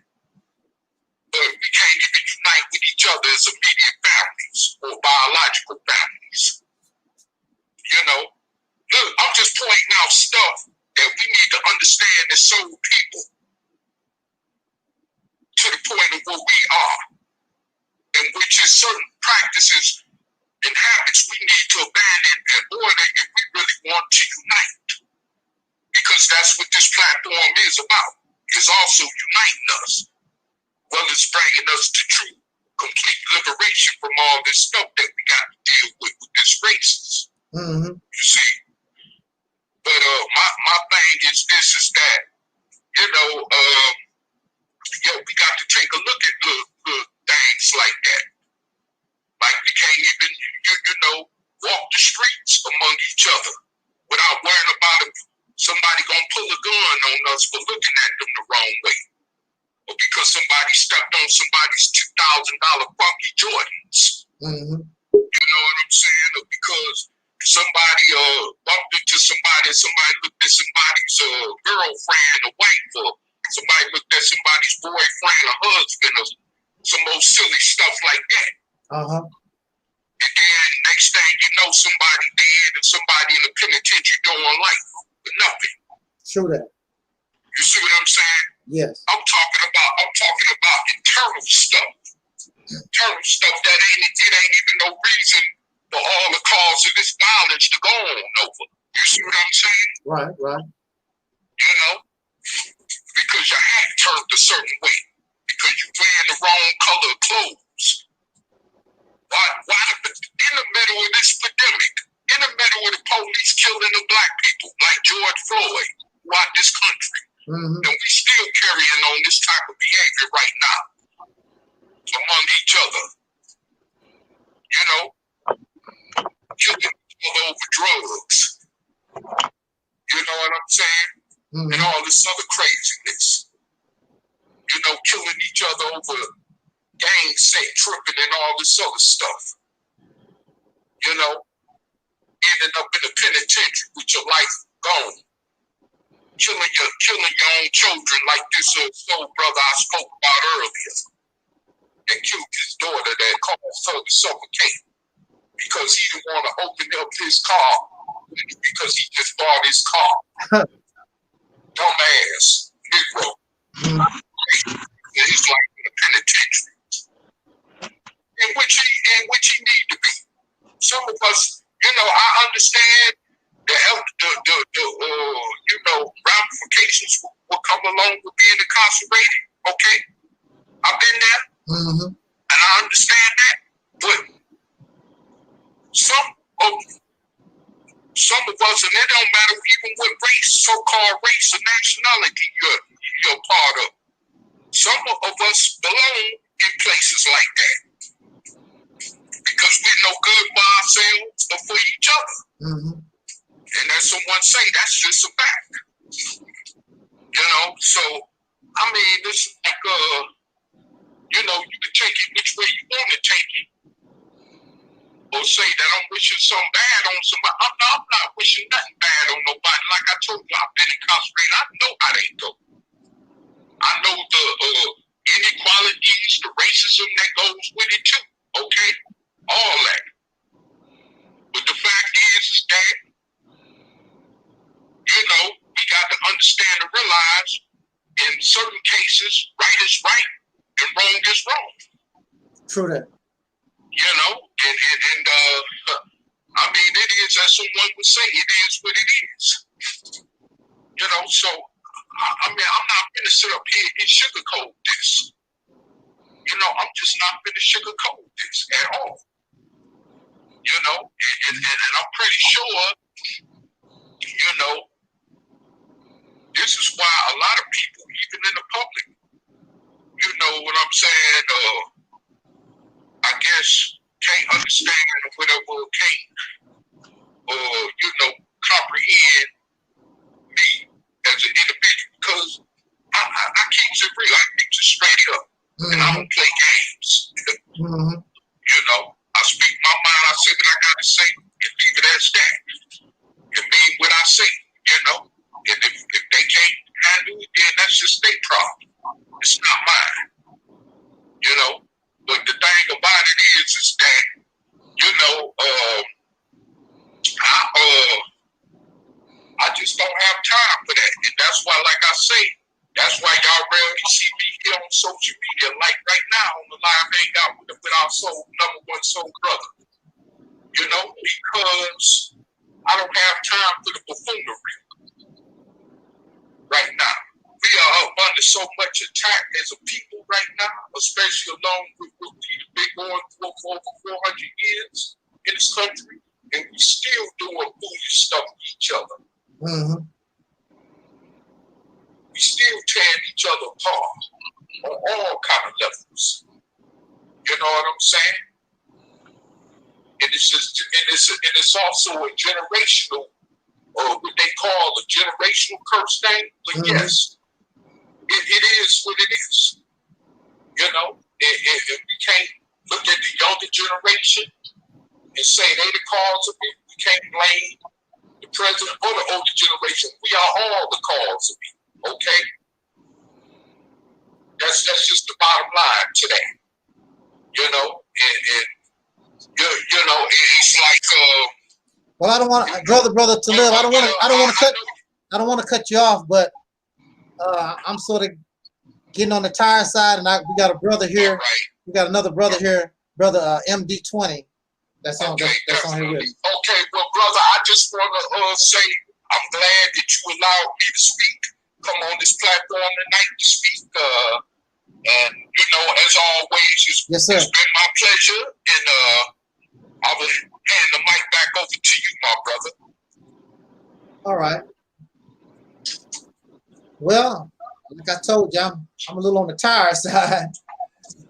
But we can't even unite with each other as immediate families or biological families. You know? Look, I'm just pointing out stuff that we need to understand as soul people to the point of where we are, and which is certain practices and habits we need to abandon in order if we really want to unite. Because that's what this platform is about. It's also uniting us. Well, it's bringing us to true, complete liberation from all this stuff that we got to deal with this racism. Mm-hmm. You see? But my thing is this, is that, you know, we got to take a look at little things like that. Like we can't even, you know, walk the streets among each other without worrying about if somebody gonna pull a gun on us for looking at them the wrong way, or because somebody stepped on somebody's $2,000 funky Jordans. Mm-hmm. You know what I'm saying? Or because somebody bumped into somebody looked at somebody's girlfriend or wife, or somebody looked at somebody's boyfriend or husband, or some old silly stuff like that. Uh-huh. And then next thing you know, somebody dead and somebody in the penitentiary doing life for nothing. True that. You see what I'm saying? Yes. I'm talking about internal stuff. Internal stuff that ain't even no reason for all the cause of this violence to go on over. You see what I'm saying? Right, right. You know? Because your hat turned a certain way. Because you're wearing the wrong color of clothes. Why the the middle of this pandemic, in the middle of the police killing the black people, like George Floyd, throughout this country. And we still carrying on this type of behavior right now among each other. You know, killing each other over drugs. You know what I'm saying? And all this other craziness. You know, killing each other over gang sex, tripping and all this other stuff. You know, ending up in the penitentiary with your life gone. Killing your own children like this soul brother I spoke about earlier. And killed his daughter that caused her to suffocate because he didn't want to open up his car because he just bought his car. Dumbass, Negro. He's like in the penitentiary. In which he need to be. Some of us, you know, I understand the you know, ramifications will come along with being incarcerated. Okay, I've been there, and I understand that. But some of us, and it don't matter even what race, so-called race or nationality you're part of. Some of us belong in places like that because we're no good for ourselves or for each other. And as someone say, that's just a fact. You know, so, I mean, it's like, you know, you can take it which way you want to take it. Or say that I'm wishing something bad on somebody. I'm not wishing nothing bad on nobody. Like I told you, I've been incarcerated. I know how they go. I know the inequalities, the racism that goes with it too. Okay? All that. But the fact is that, you know, we got to understand and realize in certain cases, right is right and wrong is wrong. True that. You know, and I mean, it is, as someone would say, it is what it is. You know, so, I mean, I'm not going to sit up here and sugarcoat this. You know, I'm just not going to sugarcoat this at all. You know, and I'm pretty sure, you know, this is why a lot of people, even in the public, you know what I'm saying, I guess can't understand or whatever, can't, you know, comprehend me as an individual because I keep it real, I keep it straight up, and I don't play games. You know, I speak my mind, I say what I gotta say, and leave it as that. And mean what I say, you know. And if they can't handle it, then that's just their problem. It's not mine. You know. But the thing about it is that, you know, I just don't have time for that. And that's why, like I say, that's why y'all rarely see me here on social media, like right now on the live hangout with our number one soul brother. You know, because I don't have time for the buffoonery right now. We are up under so much attack as a people right now, especially along with what we've been going through for over 400 years in this country, and we still doing foolish stuff to each other. We still tearing each other apart on all kind of levels. You know what I'm saying? And it's also a generational, what they call a generational curse thing. But yes, it is what it is. You know, if we can't look at the younger generation and say they the cause of it, we can't blame the president or the older generation. We are all the cause of it. Okay, that's just the bottom line today. You know, and you know, it's like well, I don't want brother to live. I don't want to cut you off, but I'm sort of getting on the tired side, and we got a brother here. Right. We got another brother here, brother MD20. That's on here with me. Okay, well, brother, I just want to say I'm glad that you allowed me to speak. Come on this platform tonight to speak. And you know, as always, it's been my pleasure. And I will hand the mic back over to you, my brother. All right. Well, like I told you, I'm a little on the tired side,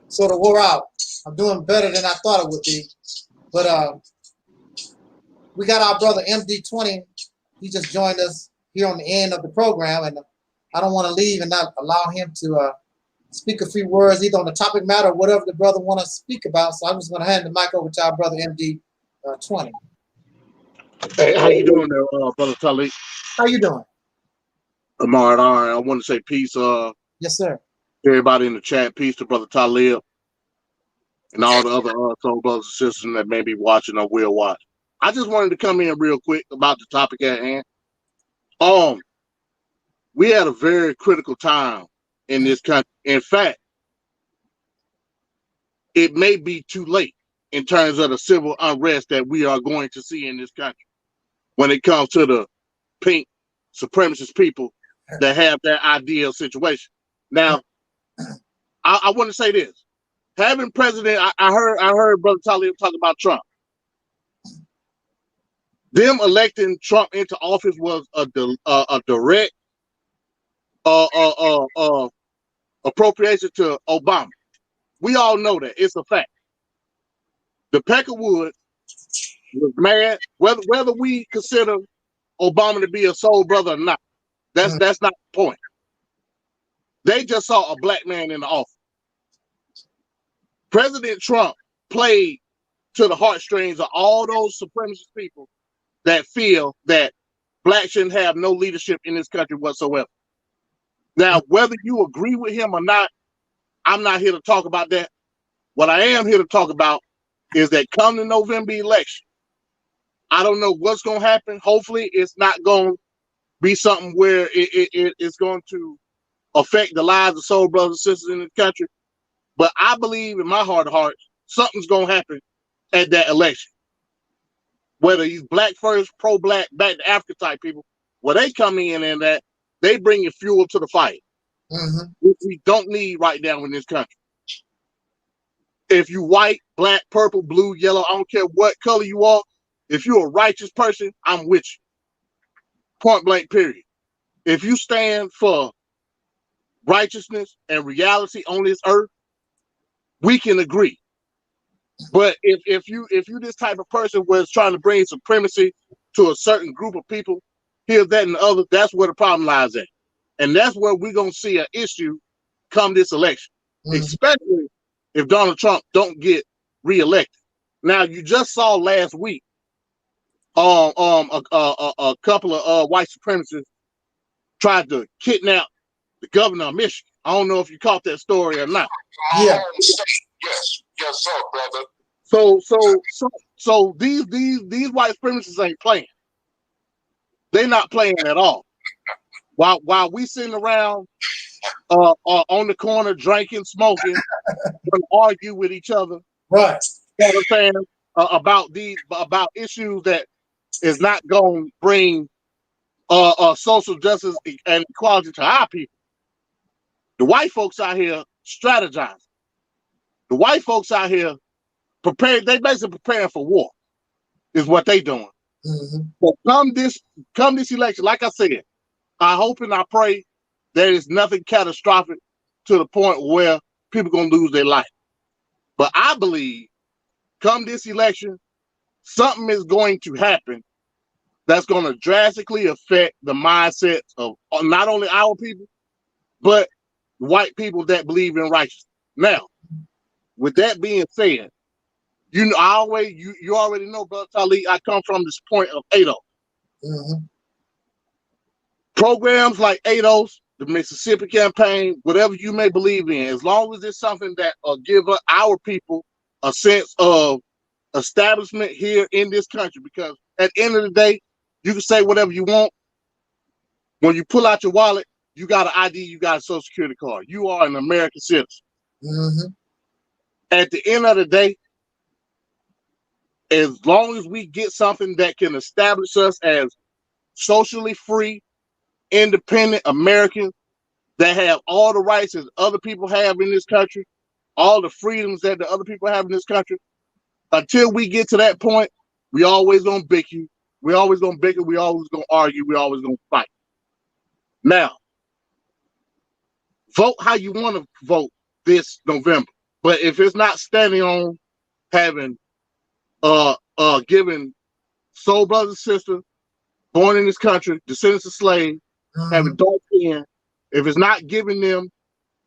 sort of wore out. I'm doing better than I thought it would be. But we got our brother MD20. He just joined us here on the end of the program, and I don't want to leave and not allow him to speak a few words either on the topic matter or whatever the brother want to speak about. So I'm just going to hand the mic over to our brother MD20. Hey, how you doing there, brother Taalik? How you doing? I'm all right. I want to say peace. Yes, sir. To everybody in the chat. Peace to brother Taalik and all the other soul brothers and sisters that may be watching or will watch. I just wanted to come in real quick about the topic at hand. We had a very critical time in this country. In fact, it may be too late in terms of the civil unrest that we are going to see in this country when it comes to the pink supremacist people that have that ideal situation. Now, I want to say this: having president, I heard Brother Taalik talk about Trump. Them electing Trump into office was a direct appropriation to Obama. We all know that. It's a fact. The Peckerwood was mad, whether we consider Obama to be a soul brother or not. That's not the point. They just saw a black man in the office. President Trump played to the heartstrings of all those supremacist people that feel that blacks shouldn't have no leadership in this country whatsoever. Now, whether you agree with him or not, I'm not here to talk about that. What I am here to talk about is that come the November election, I don't know what's going to happen. Hopefully, it's not going to be something where it's going to affect the lives of soul brothers and sisters in the country. But I believe in my heart of hearts, something's going to happen at that election. Whether he's black first, pro-black, back to Africa type people, where they come in and that they bring fuel to the fight, which we don't need right now in this country. If you white, black, purple, blue, yellow, I don't care what color you are, if you're a righteous person, I'm with you. Point blank, period. If you stand for righteousness and reality on this earth, we can agree. But if you this type of person was trying to bring supremacy to a certain group of people, here, that, and the other, that's where the problem lies at. And that's where we're going to see an issue come this election, especially if Donald Trump don't get reelected. Now, you just saw last week a couple of white supremacists tried to kidnap the governor of Michigan. I don't know if you caught that story or not. Yeah. Yes, sir, brother. So these white supremacists ain't playing. They're not playing at all. While we sitting around on the corner drinking, smoking, and argue with each other, right? You know what I'm saying? About issues that is not going to bring social justice and equality to our people. The white folks out here strategizing. The white folks out here prepared. They basically preparing for war, is what they doing. So come this election, like I said, I hope and I pray there is nothing catastrophic to the point where people gonna lose their life. But I believe come this election, something is going to happen that's going to drastically affect the mindsets of not only our people, but white people that believe in righteousness. Now, with that being said, you already know, Brother Taalik, I come from this point of ADOS. Programs like ADOS, the Mississippi Campaign, whatever you may believe in, as long as it's something that give our people a sense of establishment here in this country, because at the end of the day, you can say whatever you want. When you pull out your wallet, you got an ID, you got a social security card. You are an American citizen. At the end of the day, as long as we get something that can establish us as socially free, independent Americans that have all the rights that other people have in this country, all the freedoms that the other people have in this country, until we get to that point, we always gonna bicker. We always gonna bicker. We always gonna argue. We always gonna fight. Now, vote how you want to vote this November. But if it's not standing on having giving soul brothers and sisters born in this country, descendants of slaves, having dark skin, if it's not giving them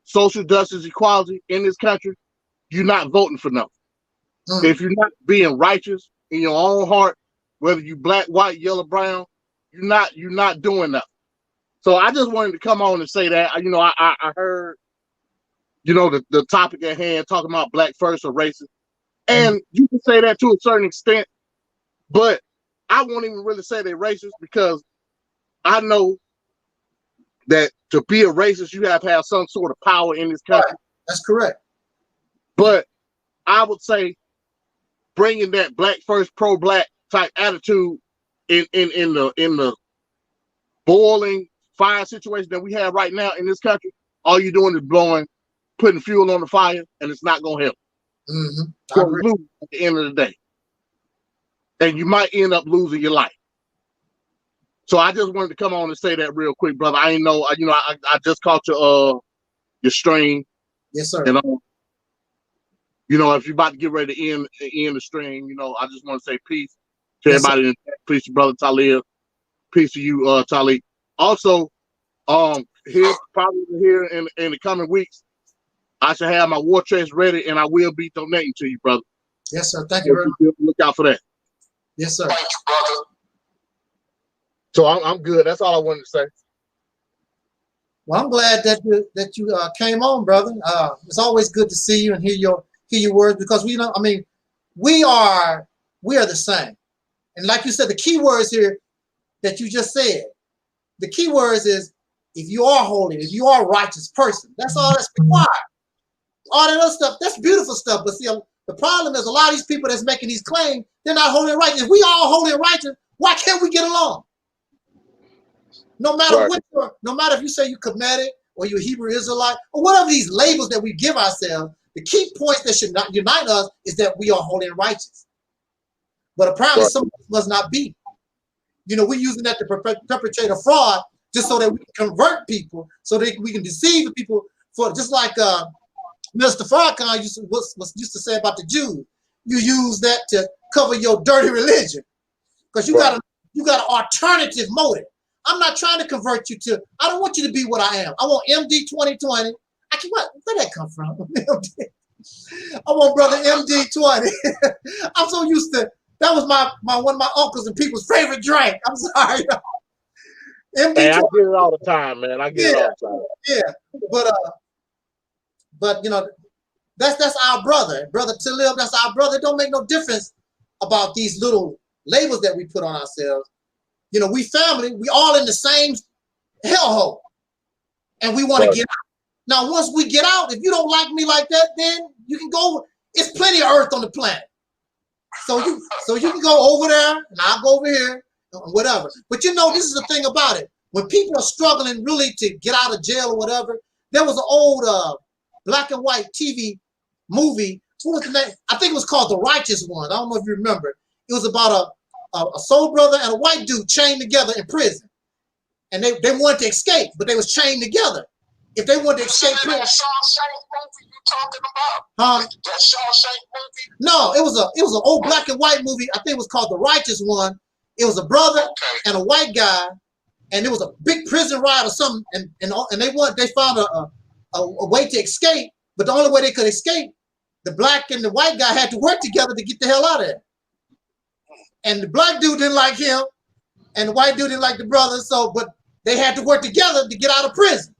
social justice equality in this country, you're not voting for nothing. If you're not being righteous in your own heart, whether you black, white, yellow, brown, you're not doing nothing. So I just wanted to come on and say that. You know, I heard, you know, the topic at hand talking about black first or racist. And you can say that to a certain extent, but I won't even really say they're racist because I know that to be a racist, you have to have some sort of power in this country. Right. That's correct. But I would say bringing that black first, pro-black type attitude in the boiling fire situation that we have right now in this country, all you're doing is putting fuel on the fire, and it's not going to help. You're going to lose at the end of the day. And you might end up losing your life. So I just wanted to come on and say that real quick, brother. I ain't know, you know, I just caught your stream. Yes, sir. And you know, if you're about to get ready to end the stream, you know, I just want to say peace to everybody. Peace to brother Taalik. Peace to you, Taalik. Also, probably here in the coming weeks, I should have my war chest ready, and I will be donating to you, brother. Yes, sir. Thank you very much. Look out for that. Yes, sir. Thank you, brother. So I'm good. That's all I wanted to say. Well, I'm glad that you came on, brother. It's always good to see you and hear your words, because we know, I mean, we are the same. And like you said, the key words here that you just said, the key words is if you are holy, if you are a righteous person, that's all that's required. All that other stuff, that's beautiful stuff. But see, the problem is a lot of these people that's making these claims, they're not holy and righteous. If we all holy and righteous, why can't we get along? No matter what, no matter if you say you're Kemetic or you're Hebrew Israelite or whatever these labels that we give ourselves, the key points that should not unite us is that we are holy and righteous. But apparently some of us must not be. You know, we're using that to perpetrate a fraud just so that we can convert people, so that we can deceive the people. For just like Mr. Farrakhan used to say about the Jews, you use that to cover your dirty religion because you got an alternative motive. I'm not trying to convert you to. I don't want you to be what I am. I want MD 2020. Where'd that come from? I want brother MD 20. I'm so used to. That was my one of my uncles and people's favorite drink. I'm sorry. MD hey, I get it all the time, man. I get it all the time. Yeah, but you know, that's our brother, brother Taalik. That's our brother. It don't make no difference about these little labels that we put on ourselves. You know, we family. We all in the same hellhole, and we want to get out. Now, once we get out, if you don't like me like that, then you can go. It's plenty of earth on the planet. So you can go over there, and I'll go over here, whatever. But you know, this is the thing about it. When people are struggling really to get out of jail or whatever, there was an old black and white TV movie. What was the name? I think it was called The Righteous One. I don't know if you remember. It was about a soul brother and a white dude chained together in prison. And they wanted to escape, but they was chained together. If they wanted to escape prison. That Shawshank movie you talking about? That Shawshank movie? No, it was an old black and white movie. I think it was called The Righteous One. It was a brother and a white guy, and it was a big prison ride or something. And they found a way to escape, but the only way they could escape, the black and the white guy had to work together to get the hell out of there. And the black dude didn't like him, and the white dude didn't like the brother. So, but they had to work together to get out of prison.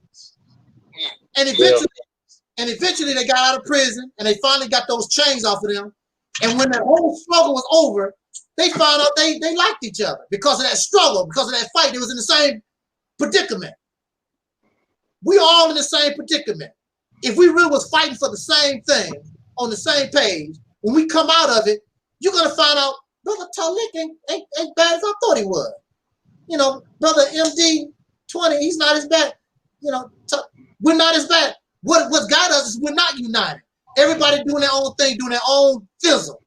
And eventually they got out of prison, and they finally got those chains off of them. And when that whole struggle was over, they found out they liked each other because of that struggle, because of that fight. They was in the same predicament. We all in the same predicament. If we really was fighting for the same thing on the same page, when we come out of it, you're gonna find out brother Taalik ain't bad as I thought he was. You know, brother MD 20, he's not as bad. You know, we're not as bad. What got us is we're not united. Everybody doing their own thing, doing their own fizzle.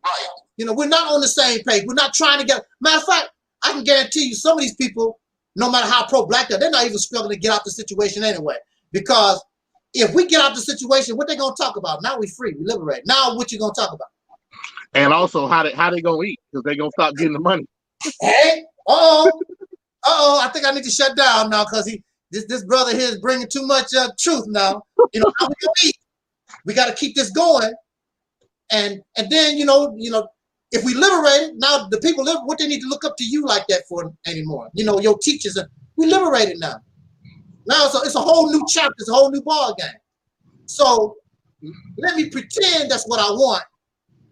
Right. You know, we're not on the same page. We're not trying to get. Matter of fact, I can guarantee you, some of these people, no matter how pro-black they're not even struggling to get out the situation anyway. Because if we get out the situation, what they gonna talk about? Now we free, we liberate. Now what you gonna talk about? And also how they gonna eat, because they gonna stop getting the money. Hey, I think I need to shut down now because this brother here is bringing too much truth now. You know, how we gonna eat? We got to keep this going, and then you know, if we liberate it, now the people live. What they need to look up to you like that for anymore? You know, your teachers. We liberated now. Now it's a whole new chapter. It's a whole new ball game. So let me pretend that's what I want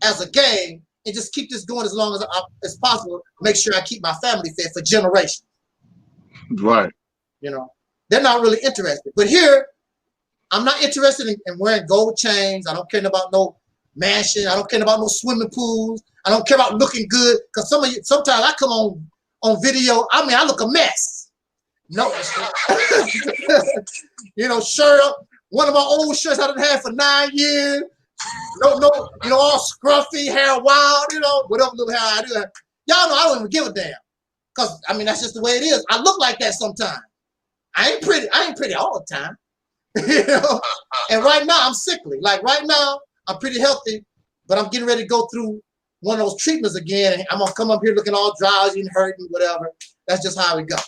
as a game, and just keep this going as long as possible. Make sure I keep my family fed for generations. Right. You know, they're not really interested. But here, I'm not interested in wearing gold chains. I don't care about no mansion. I don't care about no swimming pools. I don't care about looking good. Because sometimes I come on video, I mean, I look a mess. No, you know, shirt up. One of my old shirts I done had for 9 years. No, you know, all scruffy, hair wild, you know, whatever little hair I do. Y'all know I don't even give a damn. Because, I mean, that's just the way it is. I look like that sometimes. I ain't pretty all the time. You know? And right now, I'm sickly. Like, right now, I'm pretty healthy, but I'm getting ready to go through one of those treatments again. And I'm going to come up here looking all drowsy and hurting, whatever. That's just how it goes.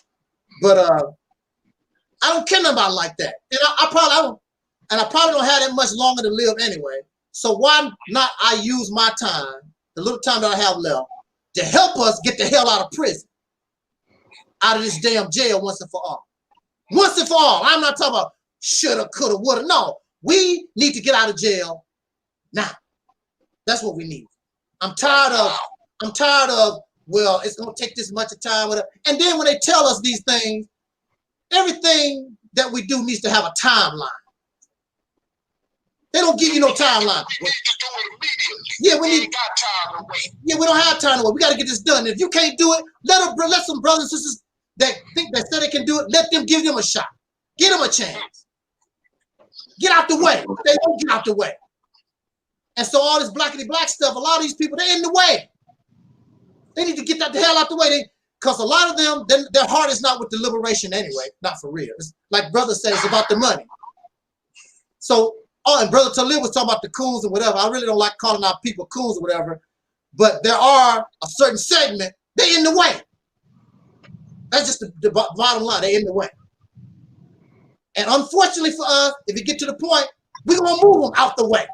But I don't care about like that. And I probably don't have that much longer to live anyway. So why not I use my time, the little time that I have left, to help us get the hell out of prison, out of this damn jail once and for all. Once and for all. I'm not talking about shoulda, coulda, woulda. No, we need to get out of jail now. That's what we need. I'm tired of, well, it's gonna take this much time. And then when they tell us these things, everything that we do needs to have a timeline. They don't give you no timeline. Yeah, we need. Got time to wait. Yeah, we don't have time to wait. We got to get this done. If you can't do it, let some brothers and sisters that say they can do it. Let them give them a shot. Give them a chance. Get out the way. They won't get out the way. And so all this blackity-black stuff, a lot of these people, they're in the way. They need to get the hell out the way. Because a lot of them, their heart is not with the liberation anyway. Not for real. It's like brother said, it's about the money. So. Oh, and Brother Taalik was talking about the coons and whatever. I really don't like calling out people coons or whatever, but there are a certain segment, they're in the way. That's just the bottom line, they're in the way. And unfortunately for us, if you get to the point, we're going to move them out the way.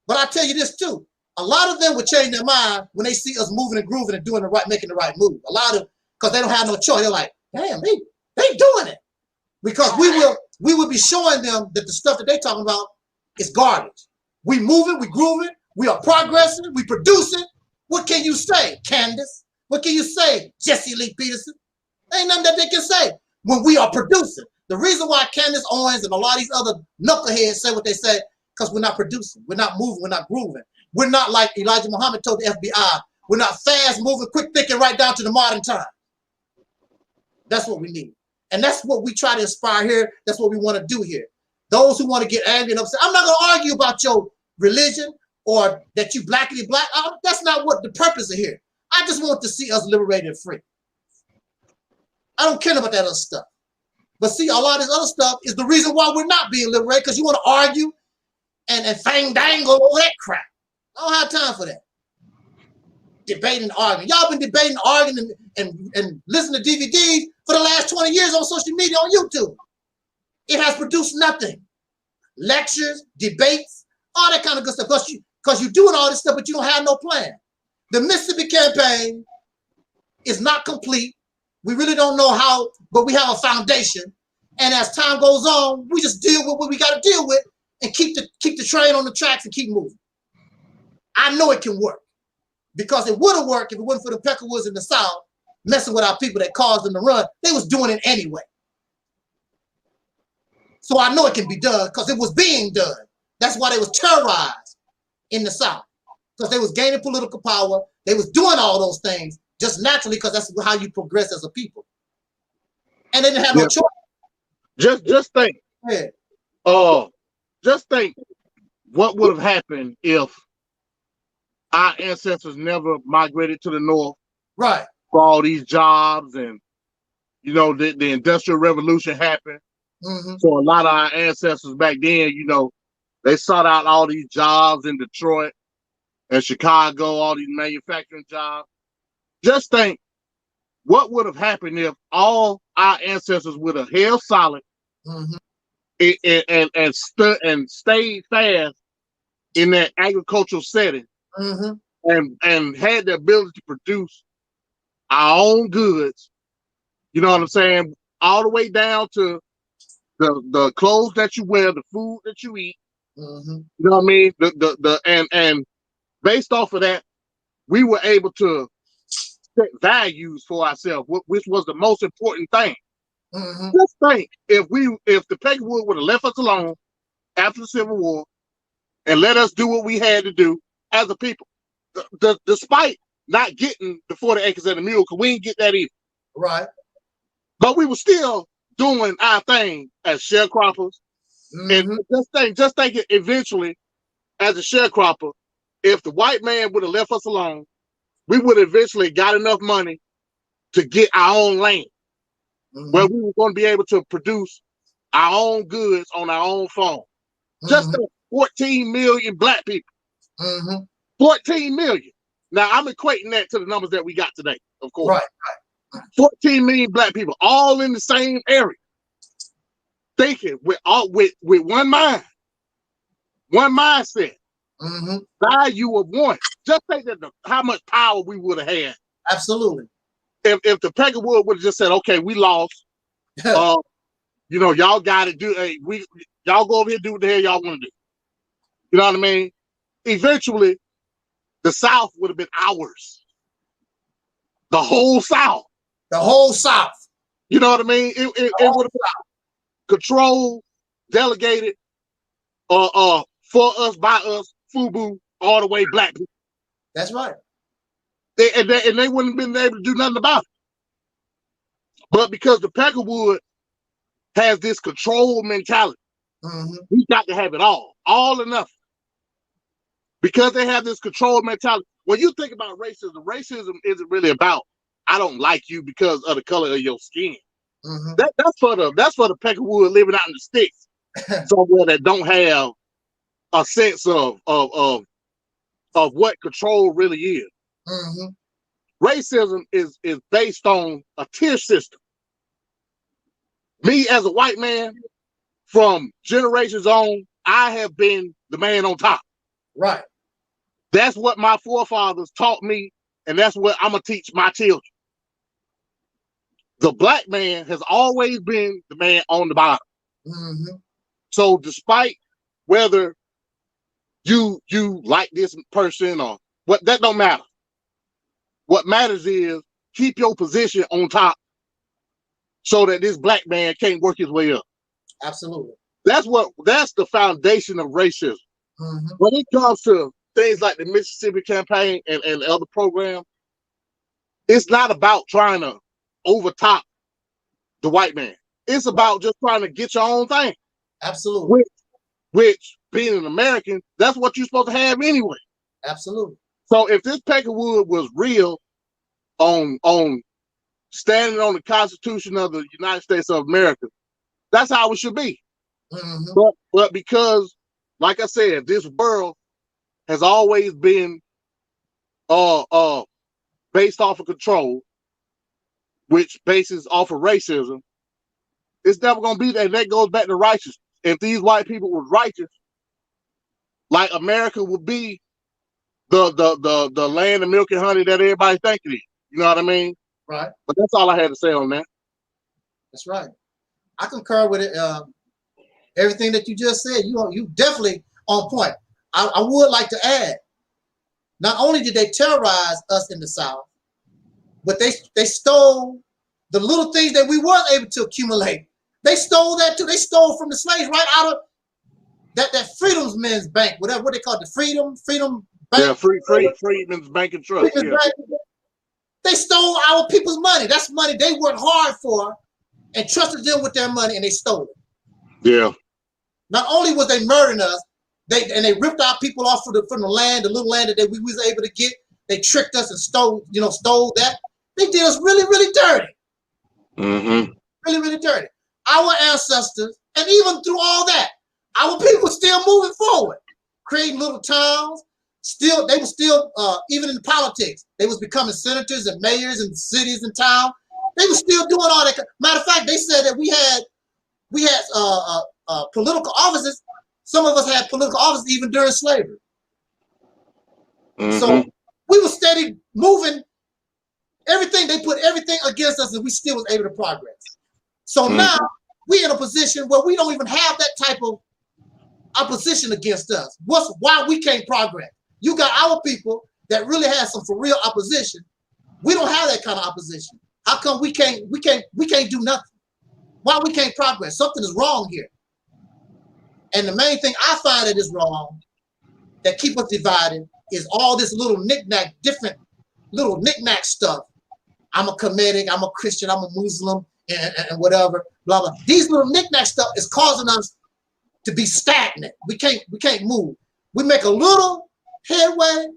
But I tell you this too, a lot of them will change their mind when they see us moving and grooving and doing the right, making the right move. A lot of, because they don't have no choice. They're like, damn, they doing it. Because we will be showing them that the stuff that they're talking about is garbage. We moving, we grooving, we are progressing, we producing. What can you say, Candace? What can you say, Jesse Lee Peterson? Ain't nothing that they can say when we are producing. The reason why Candace Owens and a lot of these other knuckleheads say what they say, because we're not producing, we're not moving, we're not grooving. We're not like Elijah Muhammad told the FBI. We're not fast moving, quick thinking right down to the modern time. That's what we need. And that's what we try to inspire here. That's what we want to do here. Those who want to get angry and upset. I'm not going to argue about your religion or that you blackity black. That's not what the purpose of here. I just want to see us liberated and free. I don't care about that other stuff. But see, a lot of this other stuff is the reason why we're not being liberated, because you want to argue and fang dangle over that crap. I don't have time for that. Debating, arguing. Y'all been debating, arguing, and listening to DVDs for the last 20 years on social media, on YouTube. It has produced nothing. Lectures, debates, all that kind of good stuff. Because you're doing all this stuff, but you don't have no plan. The Mississippi campaign is not complete. We really don't know how, but we have a foundation. And as time goes on, we just deal with what we got to deal with and keep the train on the tracks and keep moving. I know it can work. Because it would have worked if it wasn't for the Peckerwoods in the South messing with our people that caused them to run. They was doing it anyway. So I know it can be done because it was being done. That's why they was terrorized in the South. Because they was gaining political power. They was doing all those things just naturally because that's how you progress as a people. And they didn't have no choice. Just think. Yeah. Just think what would have happened if our ancestors never migrated to the north Right. for all these jobs, and you know the Industrial Revolution happened. Mm-hmm. So a lot of our ancestors back then, you know, they sought out all these jobs in Detroit and Chicago, all these manufacturing jobs. Just think what would have happened if all our ancestors would have held solid Mm-hmm. and stayed fast in that agricultural setting, Mm-hmm. and had the ability to produce our own goods. You know what I'm saying? All the way down to the clothes that you wear, the food that you eat. Mm-hmm. You know what I mean? And based off of that, we were able to set values for ourselves, which was the most important thing. Mm-hmm. Just think if the Peckerwood would have left us alone after the Civil War and let us do what we had to do as a people, despite not getting the 40 acres and a mule, because we didn't get that either. Right. But we were still doing our thing as sharecroppers. Mm-hmm. And just think it eventually, as a sharecropper, if the white man would have left us alone, we would have eventually got enough money to get our own land, where we were going to be able to produce our own goods on our own farm. Just think, 14 million black people. 14 million. Now, I'm equating that to the numbers that we got today, of course. Right. 14 million black people, all in the same area, thinking with one mind, one mindset, value of one. Just think that how much power we would have had. Absolutely. If the Peckerwood would have just said, okay, we lost. You know, y'all got to do. Hey, y'all go over here and do what the hell y'all want to do. You know what I mean? Eventually, the South would have been ours. The whole South. The whole South. You know what I mean? It would have been controlled, delegated, for us, by us, FUBU, all the way black people. That's right. They wouldn't have been able to do nothing about it. But because the Peckerwood has this control mentality, we got to have it all or nothing. Because they have this control mentality. When you think about racism isn't really about I don't like you because of the color of your skin. That's for the Peckerwood living out in the sticks somewhere that don't have a sense of what control really is. Racism is based on a tier system. Me as a white man, from generations on, I have been the man on top. Right. That's what my forefathers taught me, and that's what I'm gonna teach my children. The black man has always been the man on the bottom. So despite whether you like this person or what, that don't matter. What matters is keep your position on top so that this black man can't work his way up. Absolutely. That's the foundation of racism. When it comes to things like the Mississippi campaign and other programs, it's not about trying to overtop the white man. It's about just trying to get your own thing. Absolutely. Which being an American, that's what you're supposed to have anyway. Absolutely. So if this Peckerwood was real on standing on the Constitution of the United States of America, that's how it should be. But because, like I said, this world has always been based off of control, which bases off of racism, it's never gonna be that. And that goes back to righteousness. If these white people were righteous, like America would be the land of milk and honey that everybody think it is. You know what I mean? Right. But that's all I had to say on that. That's right. I concur with it. Everything that you just said, you definitely on point. I would like to add, not only did they terrorize us in the South, but they stole the little things that we weren't able to accumulate. They stole that too. They stole from the slaves right out of that Freedom's Bank, whatever what they call it, the Freedom Bank. Yeah, Freedman's Bank and Trust. Yeah. Bank. They stole our people's money. That's money they worked hard for and trusted them with their money, and they stole it. Yeah. Not only was they murdering us, They ripped our people off from the land, the little land that we was able to get. They tricked us and stole that. They did us really, really dirty. Mm-hmm. Really, really dirty. Our ancestors, and even through all that, our people still moving forward, creating little towns. Still, they were still even in politics. They was becoming senators and mayors in cities and towns. They were still doing all that. Matter of fact, they said that we had political offices. Some of us had political offices even during slavery. Mm-hmm. So we were steady moving. Everything, they put everything against us, and we still was able to progress. So now we're in a position where we don't even have that type of opposition against us. Why we can't progress? You got our people that really have some for real opposition. We don't have that kind of opposition. How come we can't do nothing? Why we can't progress? Something is wrong here. And the main thing I find that is wrong, that keep us divided, is all this little knick-knack, different little knick-knack stuff. I'm a Kemetic, I'm a Christian, I'm a Muslim, and whatever, blah, blah. These little knick-knack stuff is causing us to be stagnant. We can't move. We make a little headway,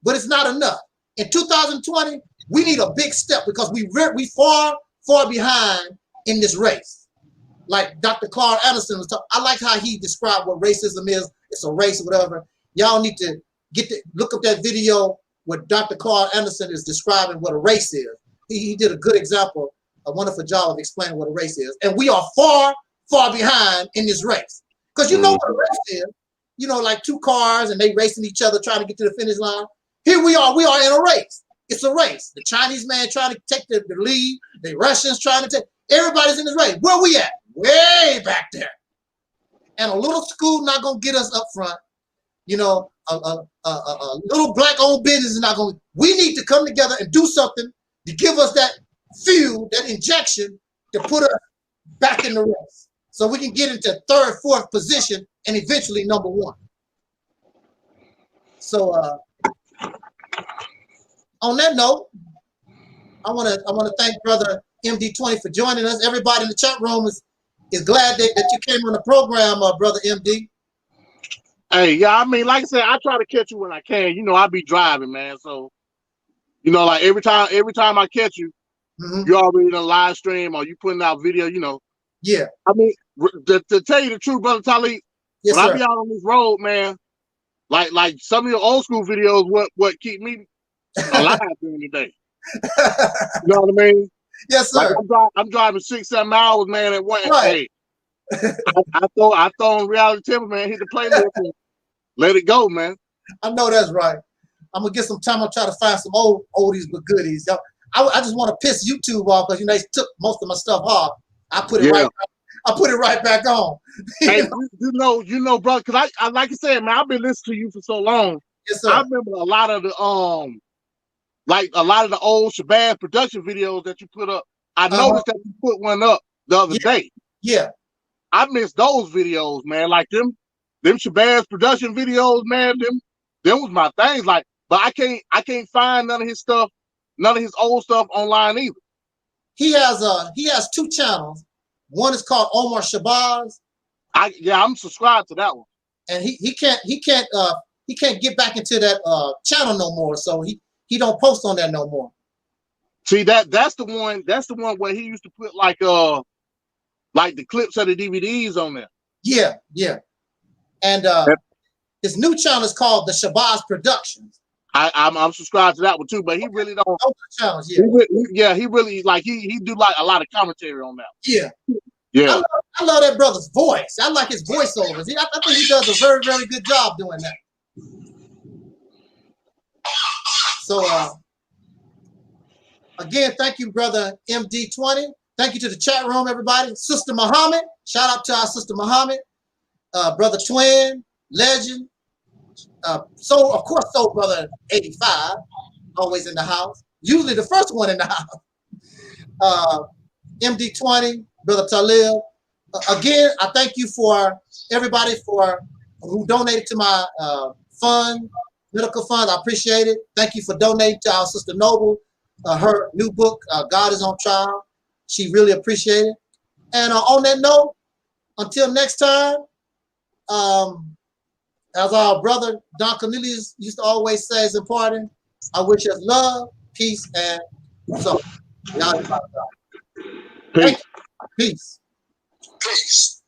but it's not enough. In 2020, we need a big step because we far behind in this race. Like Dr. Clark Anderson was talking, I like how he described what racism is. It's a race or whatever. Y'all need to look up that video where Dr. Clark Anderson is describing what a race is. He did a good example, a wonderful job of explaining what a race is. And we are far behind in this race. Because you know what a race is. You know, like two cars and they racing each other trying to get to the finish line. Here we are in a race. It's a race. The Chinese man trying to take the lead. The Russians trying to take, everybody's in this race. Where we at? Way back there. And a little school not gonna get us up front. You know, a little black-owned business is not gonna, we need to come together and do something to give us that fuel, that injection to put us back in the race. So we can get into third, fourth position and eventually number one. So on that note, I wanna thank Brother MD20 for joining us. Everybody in the chat room is glad that you came on the program, Brother MD. Hey, yeah, I mean, like I said, I try to catch you when I can. You know, I be driving, man. So, you know, like every time I catch you, you already in a live stream or you putting out video, you know. Yeah. I mean, to tell you the truth, Brother Taalik, yes, when sir. I be out on this road, man, like some of your old school videos, what keep me alive during the day. You know what I mean? Yes, sir. Like I'm driving 6-7 hours, man, at one. Right. Hey, I throw on Reality Temple, man, hit the playlist and let it go, man. I know that's right. I'm gonna get some time. I'll try to find some old oldies but goodies. I just want to piss YouTube off because they took most of my stuff off. I put it right back on. Hey, you know, bro, because I like I said, man, I've been listening to you for so long. Yes, sir. I remember a lot of the old Shabazz production videos that you put up. I noticed that you put one up the other day. Yeah. I miss those videos, man. Like them Shabazz production videos, man. Them was my things. Like, but I can't find none of his stuff, none of his old stuff online either. He has two channels. One is called Omar Shabazz. I'm subscribed to that one. And he can't get back into that channel no more. So he don't post on that no more. See, that's the one where he used to put like the clips of the DVDs on there. Yeah, yeah. And his new channel is called the Shabazz Productions. I'm subscribed to that one too, but he really don't. Those channels, yeah. He really like he do like a lot of commentary on that. Yeah. Yeah. I love that brother's voice. I like his voiceovers. I think he does a very, very good job doing that. So again, thank you, Brother MD20. Thank you to the chat room, everybody. Sister Muhammad, shout out to our Sister Muhammad, Brother Twin, Legend. So of course, Soul Brother 85, always in the house. Usually the first one in the house. MD20, Brother Taalik. Again, I thank you for everybody who donated to my medical fund. I appreciate it. Thank you for donating to our Sister Noble, her new book, God is on Trial. She really appreciated it. And on that note, until next time, as our brother Don Cornelius used to always say in parting, I wish us love, peace, and so. Peace. Peace. Peace.